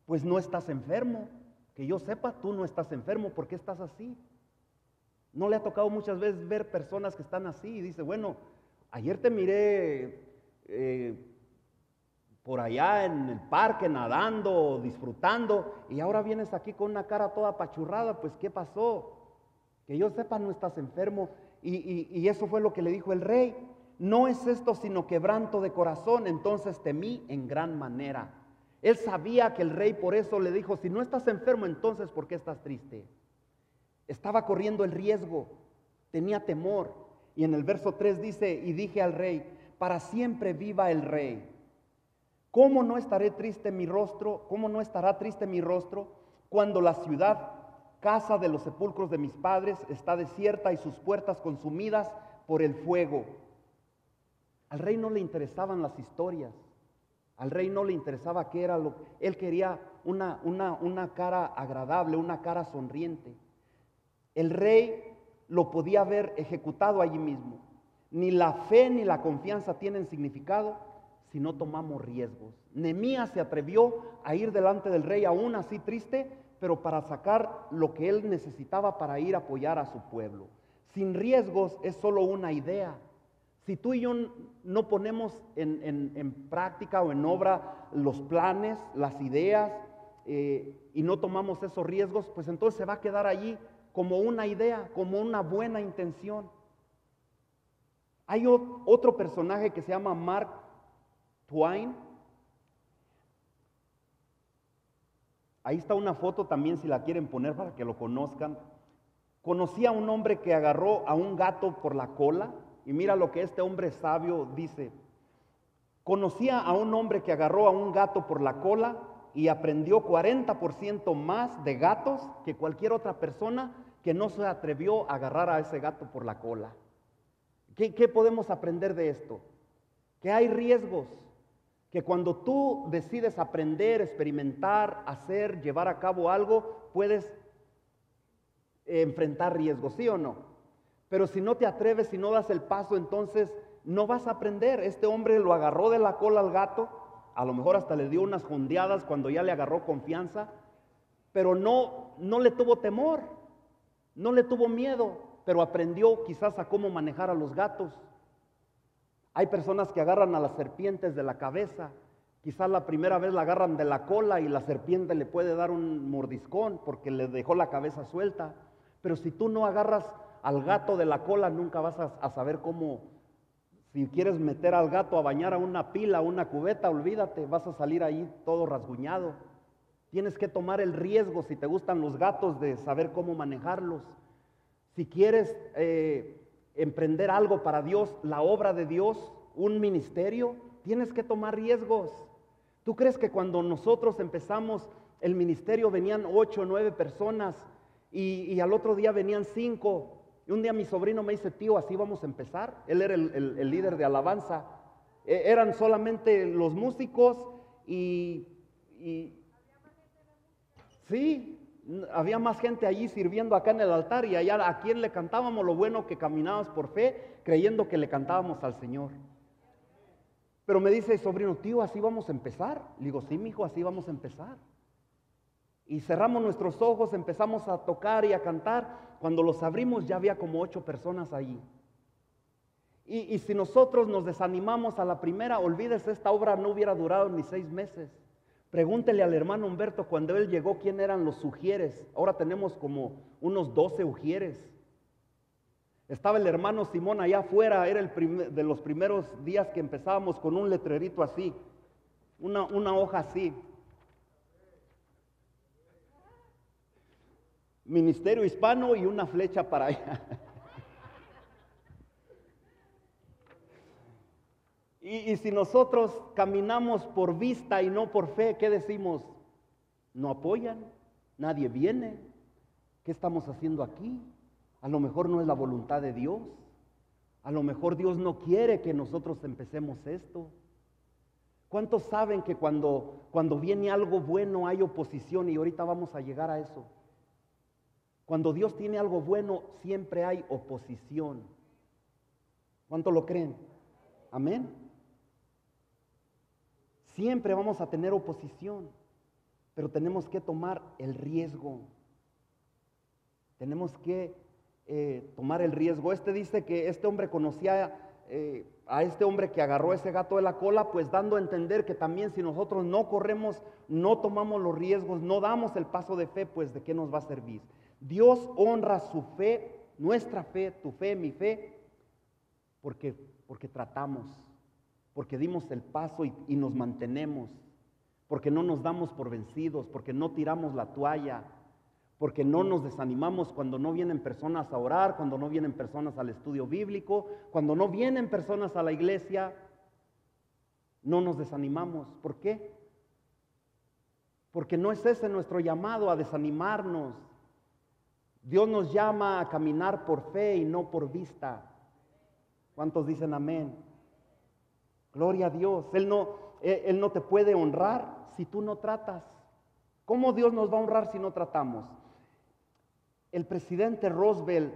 Pues no estás enfermo. Que yo sepa, tú no estás enfermo. ¿Por qué estás así? ¿No le ha tocado muchas veces ver personas que están así? Y dice, bueno, ayer te miré por allá en el parque nadando, disfrutando, y ahora vienes aquí con una cara toda apachurrada. Pues ¿qué pasó? Que yo sepa, no estás enfermo. Y eso fue lo que le dijo el rey. No es esto sino quebranto de corazón. Entonces temí en gran manera. Él sabía que el rey por eso le dijo, si no estás enfermo, entonces ¿por qué estás triste? Estaba corriendo el riesgo, tenía temor. Y en el verso 3 dice, y dije al rey, para siempre viva el rey. ¿Cómo no estaré triste mi rostro? ¿Cómo no estará triste mi rostro cuando la ciudad, casa de los sepulcros de mis padres, está desierta y sus puertas consumidas por el fuego? Al rey no le interesaban las historias. Al rey no le interesaba qué era él quería una cara agradable, una cara sonriente. El rey lo podía haber ejecutado allí mismo. Ni la fe ni la confianza tienen significado si no tomamos riesgos. Nehemías se atrevió a ir delante del rey aún así triste, pero para sacar lo que él necesitaba para ir a apoyar a su pueblo. Sin riesgos es solo una idea. Si tú y yo no ponemos en práctica o en obra los planes, las ideas, y no tomamos esos riesgos, pues entonces se va a quedar allí como una idea, como una buena intención. Hay otro personaje que se llama Mark Twain. Ahí está una foto también, si la quieren poner para que lo conozcan. Conocí a un hombre que agarró a un gato por la cola. Y mira lo que este hombre sabio dice. Conocía a un hombre que agarró a un gato por la cola y aprendió 40% más de gatos que cualquier otra persona que no se atrevió a agarrar a ese gato por la cola. ¿Qué podemos aprender de esto? Que hay riesgos, que cuando tú decides aprender, experimentar, hacer, llevar a cabo algo, puedes enfrentar riesgos, ¿sí o no? Pero si no te atreves, si no das el paso, entonces no vas a aprender. Este hombre lo agarró de la cola al gato, a lo mejor hasta le dio unas jondeadas cuando ya le agarró confianza, pero no le tuvo temor, no le tuvo miedo, pero aprendió quizás a cómo manejar a los gatos. Hay personas que agarran a las serpientes de la cabeza, quizás la primera vez la agarran de la cola y la serpiente le puede dar un mordiscón porque le dejó la cabeza suelta, pero si tú no agarras al gato de la cola, nunca vas a saber cómo. Si quieres meter al gato a bañar a una pila, a una cubeta, olvídate, vas a salir ahí todo rasguñado. Tienes que tomar el riesgo, si te gustan los gatos, de saber cómo manejarlos. Si quieres emprender algo para Dios, la obra de Dios, un ministerio, tienes que tomar riesgos. ¿Tú crees que cuando nosotros empezamos el ministerio venían 8 o 9 personas y al otro día venían 5? Y un día mi sobrino me dice, tío, así vamos a empezar. Él era el líder de alabanza. Eran solamente los músicos y sí, había más gente allí sirviendo acá en el altar y allá a quien le cantábamos. Lo bueno que caminábamos por fe, creyendo que le cantábamos al Señor. Pero me dice el sobrino, tío, así vamos a empezar. Le digo, sí, mijo, así vamos a empezar. Y cerramos nuestros ojos, empezamos a tocar y a cantar. Cuando los abrimos ya había como 8 personas allí. Y si nosotros nos desanimamos a la primera, olvídese, esta obra no hubiera durado ni 6 meses. Pregúntele al hermano Humberto cuando él llegó quién eran los ujieres. Ahora tenemos como unos 12 ujieres. Estaba el hermano Simón allá afuera, era de los primeros días que empezábamos con un letrerito así. una hoja así. Ministerio Hispano y una flecha para allá. Y si nosotros caminamos por vista y no por fe, ¿qué decimos? No apoyan, nadie viene. ¿Qué estamos haciendo aquí? A lo mejor no es la voluntad de Dios. A lo mejor Dios no quiere que nosotros empecemos esto. ¿Cuántos saben que cuando viene algo bueno hay oposición? Y ahorita vamos a llegar a eso. Cuando Dios tiene algo bueno, siempre hay oposición. ¿Cuántos lo creen? Amén. Siempre vamos a tener oposición, pero tenemos que tomar el riesgo. Tenemos que tomar el riesgo. Dice que este hombre conocía a este hombre que agarró ese gato de la cola, pues dando a entender que también si nosotros no corremos, no tomamos los riesgos, no damos el paso de fe, pues ¿de qué nos va a servir? Dios honra su fe, nuestra fe, tu fe, mi fe, porque tratamos, porque dimos el paso y nos mantenemos, porque no nos damos por vencidos, porque no tiramos la toalla, porque no nos desanimamos cuando no vienen personas a orar, cuando no vienen personas al estudio bíblico, cuando no vienen personas a la iglesia, no nos desanimamos. ¿Por qué? Porque no es ese nuestro llamado, a desanimarnos. Dios nos llama a caminar por fe y no por vista. ¿Cuántos dicen amén? Gloria a Dios. Él no te puede honrar si tú no tratas. ¿Cómo Dios nos va a honrar si no tratamos? El presidente Roosevelt,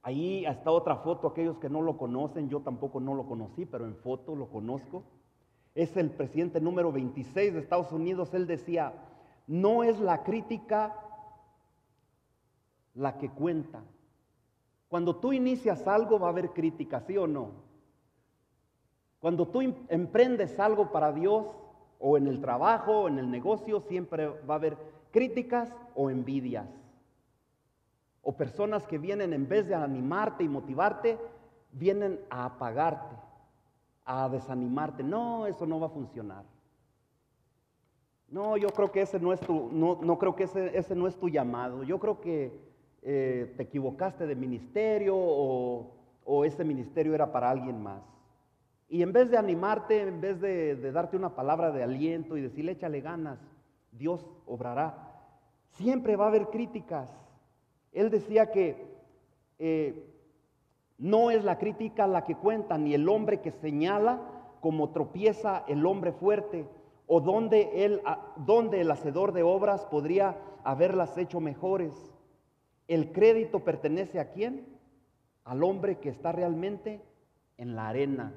ahí está otra foto, aquellos que no lo conocen, yo tampoco no lo conocí, pero en foto lo conozco. Es el presidente número 26 de Estados Unidos. Él decía, no es la crítica la que cuenta. Cuando tú inicias algo va a haber crítica, ¿sí o no? Cuando tú emprendes algo para Dios, o en el trabajo, o en el negocio, siempre va a haber críticas o envidias. O personas que vienen, en vez de animarte y motivarte, vienen a apagarte, a desanimarte. No, eso no va a funcionar. No, yo creo que ese no es ese no es tu llamado. Yo creo que te equivocaste de ministerio o ese ministerio era para alguien más. Y en vez de animarte, en vez de darte una palabra de aliento y decirle échale ganas, Dios obrará. Siempre va a haber críticas. Él decía que no es la crítica la que cuenta, ni el hombre que señala como tropieza el hombre fuerte, o donde el hacedor de obras podría haberlas hecho mejores. El crédito pertenece ¿a quién? Al hombre que está realmente en la arena,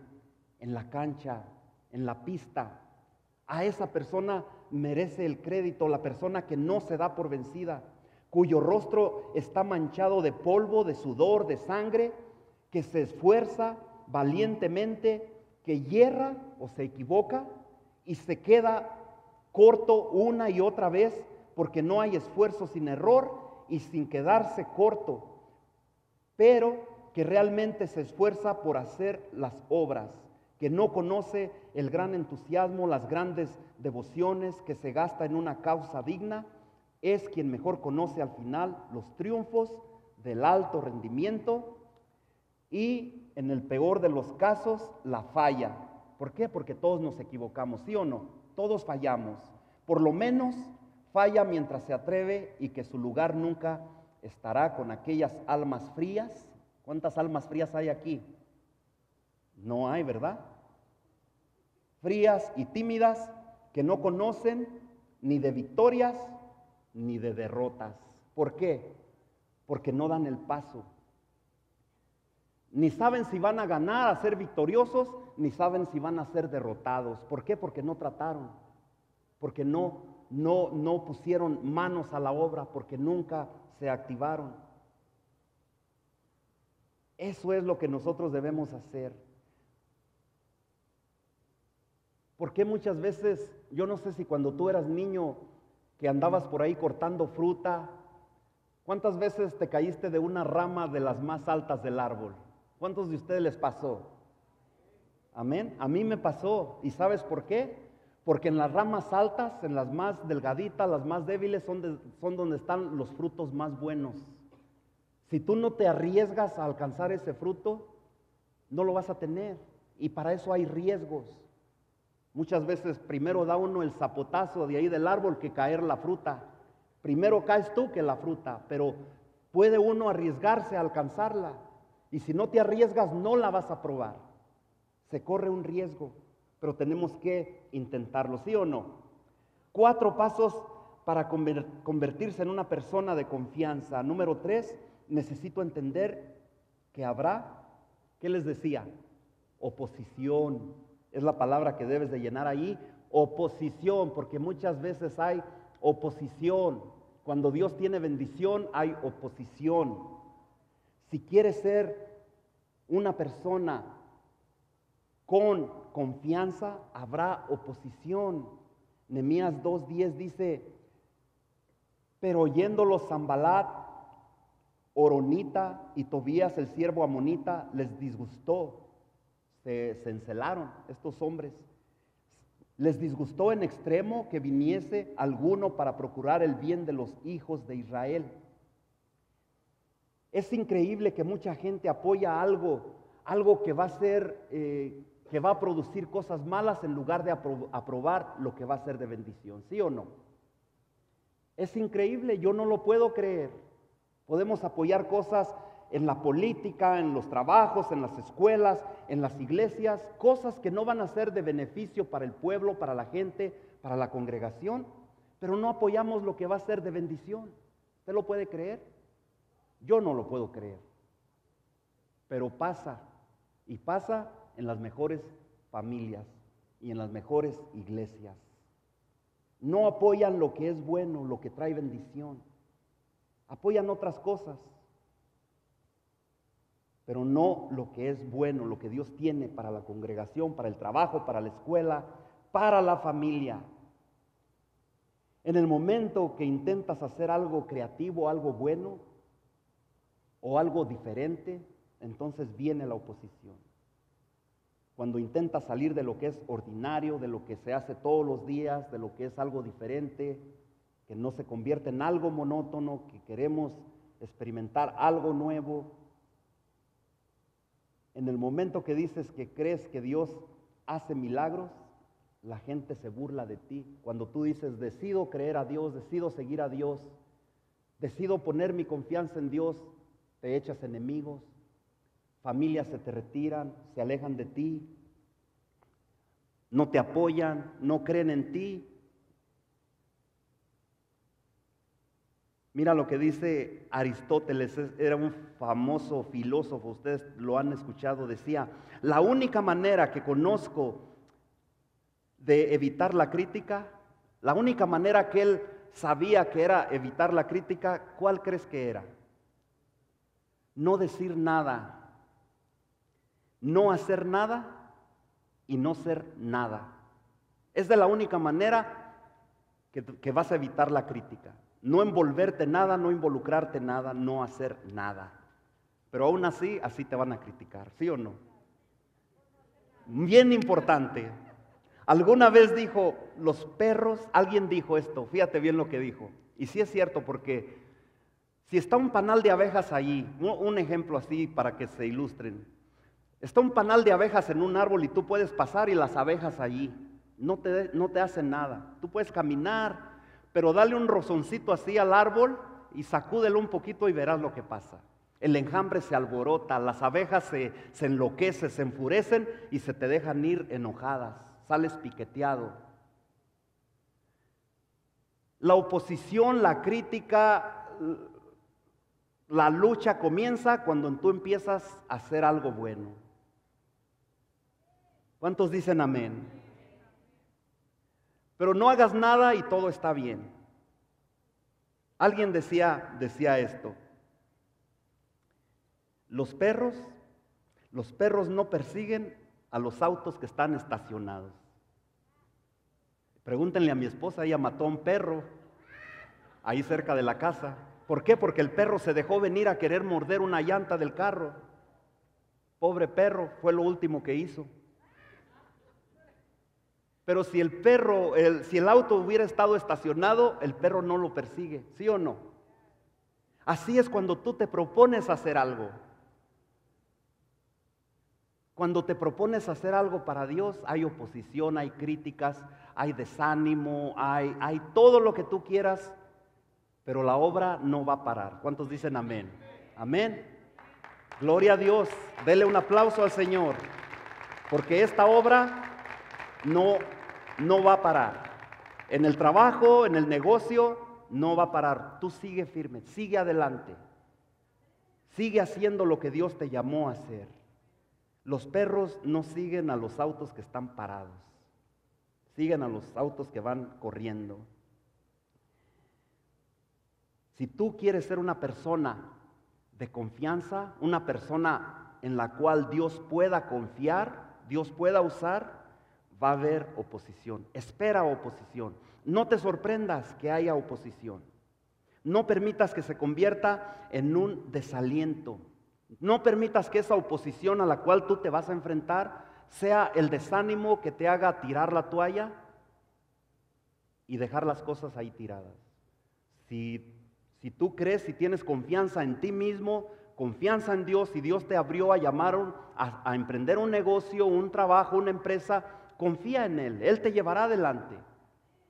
en la cancha, en la pista. A esa persona merece el crédito, la persona que no se da por vencida, cuyo rostro está manchado de polvo, de sudor, de sangre, que se esfuerza valientemente, que yerra o se equivoca y se queda corto una y otra vez, porque no hay esfuerzo sin error y sin quedarse corto, pero que realmente se esfuerza por hacer las obras, que no conoce el gran entusiasmo, las grandes devociones, que se gasta en una causa digna, es quien mejor conoce al final los triunfos del alto rendimiento y, en el peor de los casos, la falla. ¿Por qué? Porque todos nos equivocamos, ¿sí o no? Todos fallamos. Por lo menos falla mientras se atreve y que su lugar nunca estará con aquellas almas frías. ¿Cuántas almas frías hay aquí? No hay, ¿verdad? Frías y tímidas que no conocen ni de victorias ni de derrotas. ¿Por qué? Porque no dan el paso. Ni saben si van a ganar, a ser victoriosos, ni saben si van a ser derrotados. ¿Por qué? Porque no trataron, porque no pusieron manos a la obra, porque nunca se activaron. Eso es lo que nosotros debemos hacer. Porque muchas veces, yo no sé si cuando tú eras niño, que andabas por ahí cortando fruta, ¿cuántas veces te caíste de una rama de las más altas del árbol? ¿Cuántos de ustedes les pasó? Amén. A mí me pasó. ¿Y sabes por qué? Porque en las ramas altas, en las más delgaditas, las más débiles, son donde están los frutos más buenos. Si tú no te arriesgas a alcanzar ese fruto, no lo vas a tener. Y para eso hay riesgos. Muchas veces primero da uno el zapotazo de ahí del árbol que caer la fruta. Primero caes tú que la fruta, pero puede uno arriesgarse a alcanzarla. Y si no te arriesgas, no la vas a probar. Se corre un riesgo, pero tenemos que intentarlo, ¿sí o no? 4 pasos para convertirse en una persona de confianza. Número 3, necesito entender que habrá, ¿qué les decía? Oposición. Es la palabra que debes de llenar ahí. Oposición, porque muchas veces hay oposición. Cuando Dios tiene bendición, hay oposición. Si quieres ser una persona con confianza, habrá oposición. Nehemías 2:10 dice: pero oyéndolo Sanbalat, Horonita y Tobías, el siervo amonita, les disgustó. Se encelaron estos hombres. Les disgustó en extremo que viniese alguno para procurar el bien de los hijos de Israel. Es increíble que mucha gente apoya algo que va a ser, que va a producir cosas malas en lugar de aprobar lo que va a ser de bendición, ¿sí o no? Es increíble, yo no lo puedo creer. Podemos apoyar cosas en la política, en los trabajos, en las escuelas, en las iglesias, cosas que no van a ser de beneficio para el pueblo, para la gente, para la congregación, pero no apoyamos lo que va a ser de bendición. ¿Usted lo puede creer? Yo no lo puedo creer. Pero pasa, y pasa en las mejores familias y en las mejores iglesias. No apoyan lo que es bueno, lo que trae bendición. Apoyan otras cosas, pero no lo que es bueno, lo que Dios tiene para la congregación, para el trabajo, para la escuela, para la familia. En el momento que intentas hacer algo creativo, algo bueno o algo diferente, entonces viene la oposición. Cuando intentas salir de lo que es ordinario, de lo que se hace todos los días, de lo que es algo diferente, que no se convierte en algo monótono, que queremos experimentar algo nuevo. En el momento que dices que crees que Dios hace milagros, la gente se burla de ti. Cuando tú dices, decido creer a Dios, decido seguir a Dios, decido poner mi confianza en Dios, te echas enemigos, familias se te retiran, se alejan de ti, no te apoyan, no creen en ti. Mira lo que dice Aristóteles, era un famoso filósofo, ustedes lo han escuchado, decía: la única manera que conozco de evitar la crítica, la única manera que él sabía que era evitar la crítica, ¿cuál crees que era? No decir nada, no hacer nada y no ser nada. Es de la única manera que vas a evitar la crítica. No envolverte en nada, no involucrarte en nada, no hacer nada. Pero aún así te van a criticar, ¿sí o no? Bien importante. Alguna vez dijo, los perros, alguien dijo esto, fíjate bien lo que dijo. Y sí es cierto, porque si está un panal de abejas allí, un ejemplo así para que se ilustren. Está un panal de abejas en un árbol y tú puedes pasar y las abejas allí no te hacen nada. Tú puedes caminar, pero dale un rozoncito así al árbol y sacúdelo un poquito y verás lo que pasa. El enjambre se alborota, las abejas se enloquecen, se enfurecen y se te dejan ir enojadas, sales piqueteado. La oposición, la crítica, la lucha comienza cuando tú empiezas a hacer algo bueno. ¿Cuántos dicen amén? Pero no hagas nada y todo está bien. Alguien decía esto: los perros no persiguen a los autos que están estacionados. Pregúntenle a mi esposa, ella mató a un perro ahí cerca de la casa. ¿Por qué? Porque el perro se dejó venir a querer morder una llanta del carro. Pobre perro, fue lo último que hizo. Pero si si el auto hubiera estado estacionado, el perro no lo persigue, ¿sí o no? Así es cuando tú te propones hacer algo. Cuando te propones hacer algo para Dios, hay oposición, hay críticas, hay desánimo, hay todo lo que tú quieras, pero la obra no va a parar. ¿Cuántos dicen amén? Amén. Gloria a Dios. Dele un aplauso al Señor, porque esta obra no va a parar. En el trabajo, en el negocio, no va a parar. Tú sigue firme, sigue adelante. Sigue haciendo lo que Dios te llamó a hacer. Los perros no siguen a los autos que están parados. Siguen a los autos que van corriendo. Si tú quieres ser una persona de confianza, una persona en la cual Dios pueda confiar, Dios pueda usar, va a haber oposición. Espera oposición. No te sorprendas que haya oposición. No permitas que se convierta en un desaliento. No permitas que esa oposición a la cual tú te vas a enfrentar sea el desánimo que te haga tirar la toalla y dejar las cosas ahí tiradas. Si tú crees, si tienes confianza en ti mismo, confianza en Dios, si Dios te abrió a llamar a emprender un negocio, un trabajo, una empresa, confía en Él, Él te llevará adelante.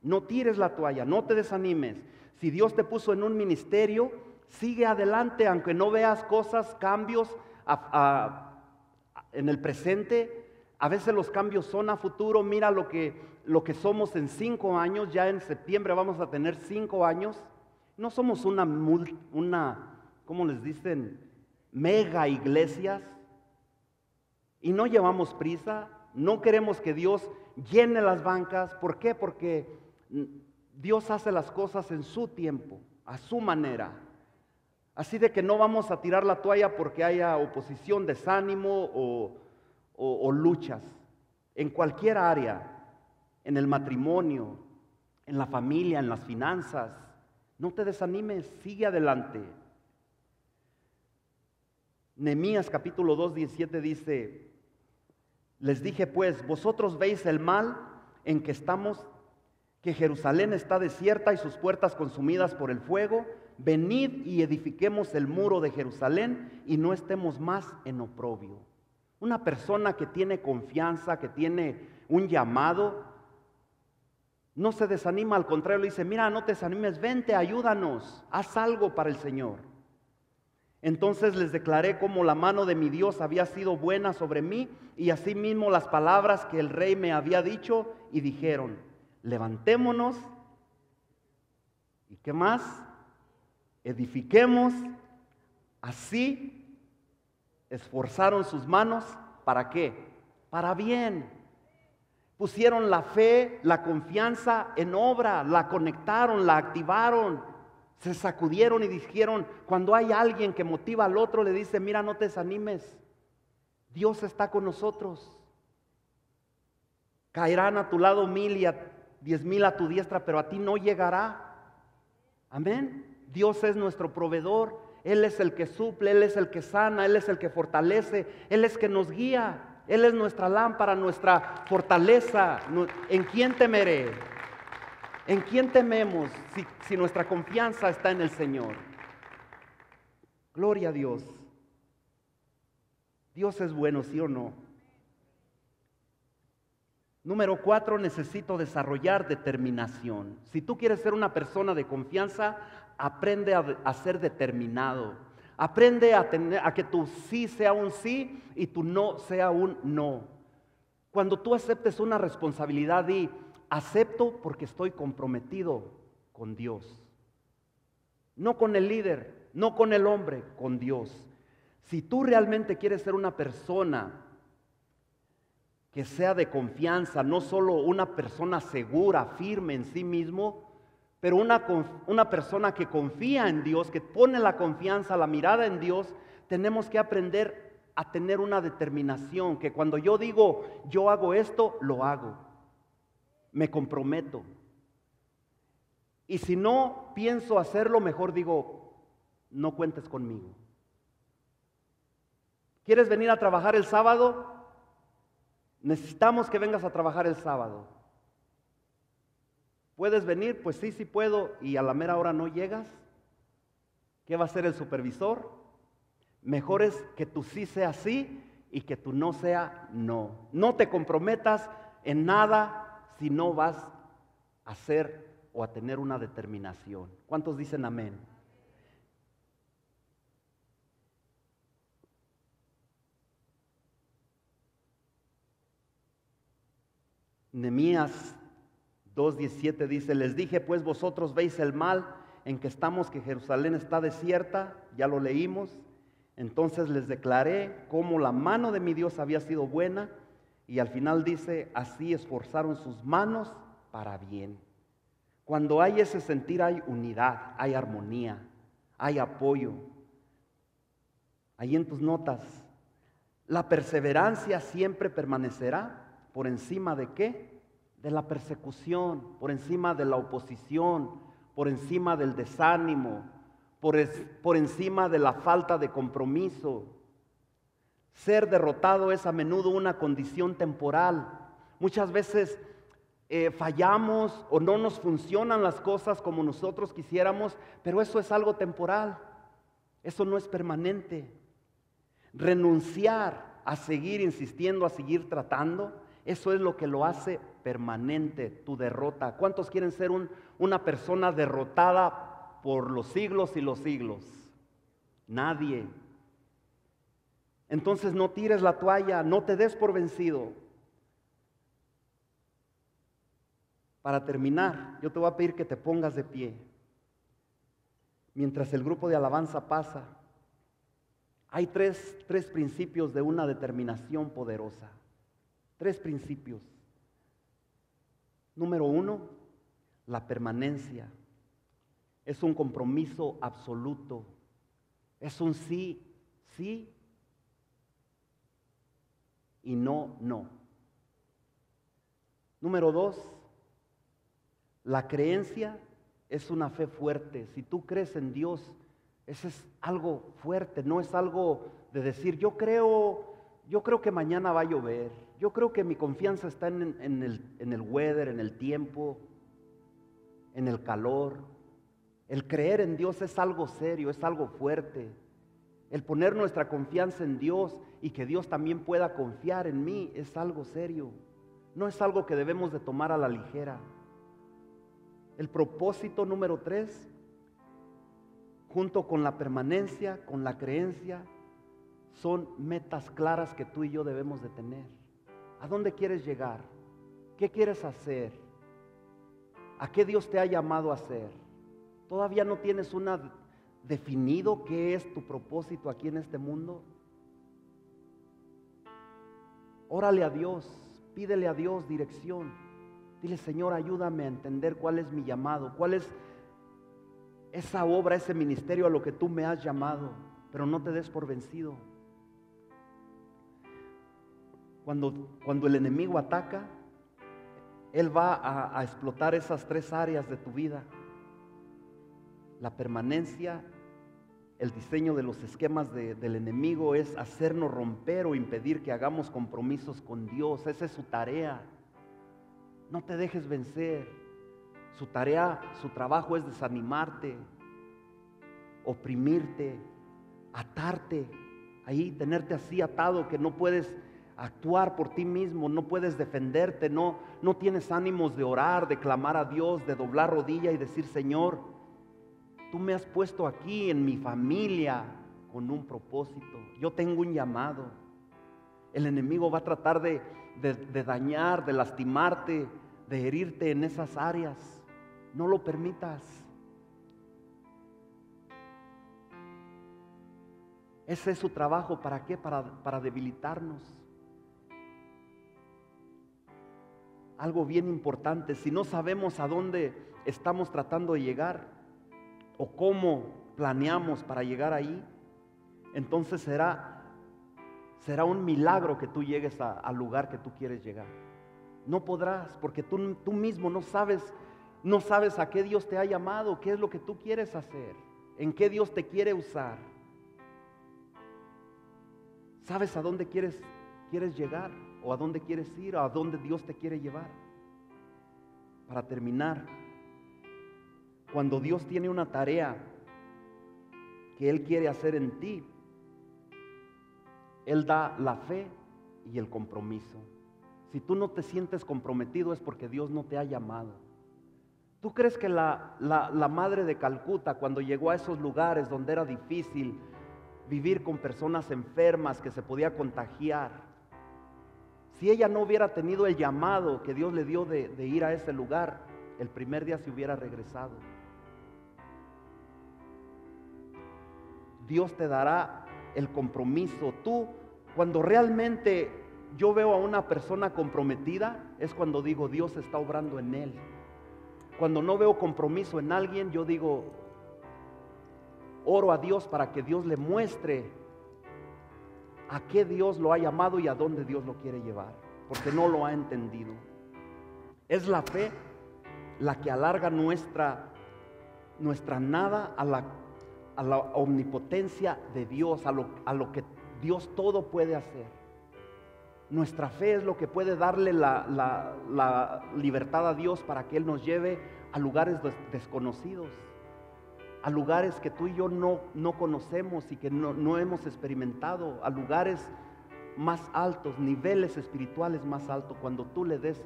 No tires la toalla, no te desanimes. Si Dios te puso en un ministerio, sigue adelante, aunque no veas cosas, cambios en el presente. A veces los cambios son a futuro. Mira lo que somos en 5 años. Ya en septiembre vamos a tener 5 años. No somos una ¿cómo les dicen? Mega iglesias. Y no llevamos prisa. No queremos que Dios llene las bancas. ¿Por qué? Porque Dios hace las cosas en su tiempo, a su manera. Así de que no vamos a tirar la toalla porque haya oposición, desánimo o luchas. En cualquier área, en el matrimonio, en la familia, en las finanzas, no te desanimes, sigue adelante. Nehemías capítulo 2, 17 dice: les dije pues, vosotros veis el mal en que estamos, que Jerusalén está desierta y sus puertas consumidas por el fuego. Venid y edifiquemos el muro de Jerusalén y no estemos más en oprobio. Una persona que tiene confianza, que tiene un llamado, no se desanima, al contrario le dice: mira, no te desanimes, vente, ayúdanos, haz algo para el Señor. Entonces les declaré cómo la mano de mi Dios había sido buena sobre mí y asimismo las palabras que el rey me había dicho, y dijeron: levantémonos, ¿y qué más? Edifiquemos. Así esforzaron sus manos, ¿para qué? Para bien. Pusieron la fe, la confianza en obra, la conectaron, la activaron, se sacudieron y dijeron: cuando hay alguien que motiva al otro, le dice: mira, no te desanimes, Dios está con nosotros. Caerán a tu lado 1000 y 10,000 a tu diestra, pero a ti no llegará. Amén. Dios es nuestro proveedor, Él es el que suple, Él es el que sana, Él es el que fortalece, Él es el que nos guía, Él es nuestra lámpara, nuestra fortaleza. ¿En quién temeré? ¿En quién tememos si nuestra confianza está en el Señor? Gloria a Dios. Dios es bueno, ¿sí o no? Número 4, necesito desarrollar determinación. Si tú quieres ser una persona de confianza, aprende a ser determinado. Aprende a que tu sí sea un sí y tu no sea un no. Cuando tú aceptes una responsabilidad, di: acepto porque estoy comprometido con Dios. No con el líder, no con el hombre, con Dios. Si tú realmente quieres ser una persona que sea de confianza, no solo una persona segura, firme en sí mismo, pero una persona que confía en Dios, que pone la confianza, la mirada en Dios, tenemos que aprender a tener una determinación, que cuando yo digo yo hago esto, lo hago, me comprometo. Y si no pienso hacerlo, mejor digo: no cuentes conmigo. ¿Quieres venir a trabajar el sábado? Necesitamos que vengas a trabajar el sábado. ¿Puedes venir? Pues sí, sí puedo. Y a la mera hora no llegas. ¿Qué va a hacer el supervisor? Mejor es que tu sí sea sí y que tu no sea no. No te comprometas en nada si no vas a hacer o a tener una determinación. ¿Cuántos dicen amén? Nehemías 2:17 dice: les dije, pues vosotros veis el mal en que estamos, que Jerusalén está desierta. Ya lo leímos. Entonces les declaré cómo la mano de mi Dios había sido buena, y al final dice: así esforzaron sus manos para bien. Cuando hay ese sentir, hay unidad, hay armonía, hay apoyo. Ahí en tus notas, la perseverancia siempre permanecerá por encima de ¿qué? De la persecución, por encima de la oposición, por encima del desánimo, por encima de la falta de compromiso. Ser derrotado es a menudo una condición temporal. Muchas veces fallamos o no nos funcionan las cosas como nosotros quisiéramos, pero eso es algo temporal. Eso no es permanente. Renunciar a seguir insistiendo, a seguir tratando, eso es lo que lo hace permanente, tu derrota. ¿Cuántos quieren ser una persona derrotada por los siglos y los siglos? Nadie. Entonces no tires la toalla, no te des por vencido. Para terminar, yo te voy a pedir que te pongas de pie. Mientras el grupo de alabanza pasa, hay tres principios de una determinación poderosa. 3 principios. Número 1, la permanencia. Es un compromiso absoluto. Es un sí, sí y no, no. Número 2, la creencia es una fe fuerte. Si tú crees en Dios, eso es algo fuerte, no es algo de decir, yo creo que mañana va a llover, yo creo que mi confianza está en el weather, en el tiempo, en el calor. El creer en Dios es algo serio, es algo fuerte. El poner nuestra confianza en Dios y que Dios también pueda confiar en mí es algo serio. No es algo que debemos de tomar a la ligera. El propósito número 3, junto con la permanencia, con la creencia, son metas claras que tú y yo debemos de tener. ¿A dónde quieres llegar? ¿Qué quieres hacer? ¿A qué Dios te ha llamado a hacer? ¿Todavía no tienes definido qué es tu propósito aquí en este mundo? Órale a Dios, pídele a Dios dirección. Dile, Señor, ayúdame a entender cuál es mi llamado, cuál es esa obra, ese ministerio a lo que tú me has llamado, pero no te des por vencido. Cuando el enemigo ataca, él va a explotar esas 3 áreas de tu vida. La permanencia, el diseño de los esquemas del enemigo es hacernos romper o impedir que hagamos compromisos con Dios. Esa es su tarea. No te dejes vencer. Su tarea, su trabajo es desanimarte, oprimirte, atarte, ahí tenerte así atado que no puedes actuar por ti mismo, no puedes defenderte, no tienes ánimos de orar, de clamar a Dios, de doblar rodilla y decir, Señor, tú me has puesto aquí en mi familia con un propósito. Yo tengo un llamado. El enemigo va a tratar de dañar, de lastimarte, de herirte en esas áreas. No lo permitas. Ese es su trabajo. ¿Para qué? Para debilitarnos. Algo bien importante, si no sabemos a dónde estamos tratando de llegar o cómo planeamos para llegar ahí, entonces será un milagro que tú llegues al lugar que tú quieres llegar. No podrás, porque tú mismo no sabes a qué Dios te ha llamado, qué es lo que tú quieres hacer, en qué Dios te quiere usar. ¿Sabes a dónde quieres llegar? ¿O a dónde quieres ir? ¿O a dónde Dios te quiere llevar? Para terminar, cuando Dios tiene una tarea que Él quiere hacer en ti, Él da la fe y el compromiso. Si tú no te sientes comprometido es porque Dios no te ha llamado. ¿Tú crees que la madre de Calcuta, cuando llegó a esos lugares donde era difícil vivir con personas enfermas que se podía contagiar, si ella no hubiera tenido el llamado que Dios le dio de ir a ese lugar, el primer día se hubiera regresado? Dios te dará el compromiso. Tú, cuando realmente yo veo a una persona comprometida, es cuando digo, Dios está obrando en él. Cuando no veo compromiso en alguien, yo digo, oro a Dios para que Dios le muestre a qué Dios lo ha llamado y a dónde Dios lo quiere llevar, porque no lo ha entendido. Es la fe la que alarga nuestra nada a la omnipotencia de Dios, a lo que Dios todo puede hacer. Nuestra fe es lo que puede darle la libertad a Dios para que Él nos lleve a lugares desconocidos, a lugares que tú y yo no conocemos y que no hemos experimentado, a lugares más altos, niveles espirituales más altos. Cuando tú le des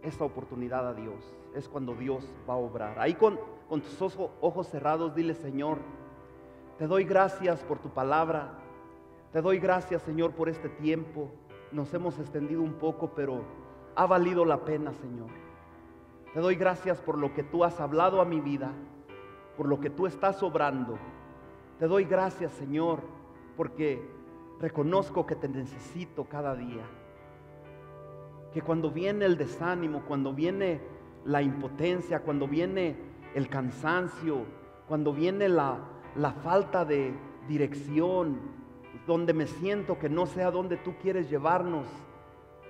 esa oportunidad a Dios, es cuando Dios va a obrar. Ahí con tus ojos cerrados, dile: Señor, te doy gracias por tu palabra, te doy gracias, Señor, por este tiempo. Nos hemos extendido un poco, pero ha valido la pena, Señor. Te doy gracias por lo que tú has hablado a mi vida, por lo que tú estás obrando. Te doy gracias, Señor, porque reconozco que te necesito cada día. Que cuando viene el desánimo, cuando viene la impotencia, cuando viene el cansancio, cuando viene la falta de dirección, donde me siento que no sé a dónde tú quieres llevarnos,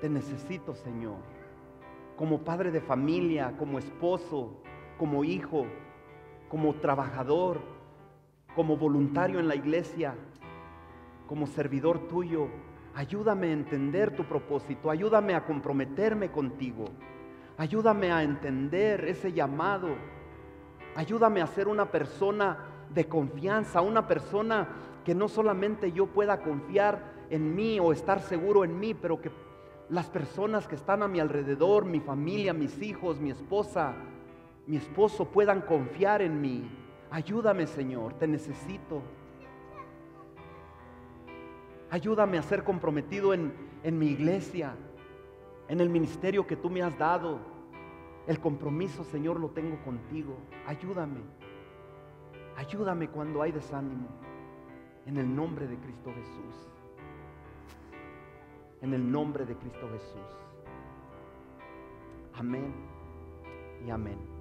te necesito, Señor, como padre de familia, como esposo, como hijo, como trabajador, como voluntario en la iglesia, como servidor tuyo. Ayúdame a entender tu propósito, ayúdame a comprometerme contigo, ayúdame a entender ese llamado, ayúdame a ser una persona de confianza, una persona que no solamente yo pueda confiar en mí o estar seguro en mí, pero que las personas que están a mi alrededor, mi familia, mis hijos, mi esposa, mi esposo puedan confiar en mí. Ayúdame, Señor, te necesito. Ayúdame a ser comprometido en mi iglesia, en el ministerio que tú me has dado. El compromiso, Señor, lo tengo contigo. Ayúdame. Ayúdame cuando hay desánimo. En el nombre de Cristo Jesús. En el nombre de Cristo Jesús. Amén y amén.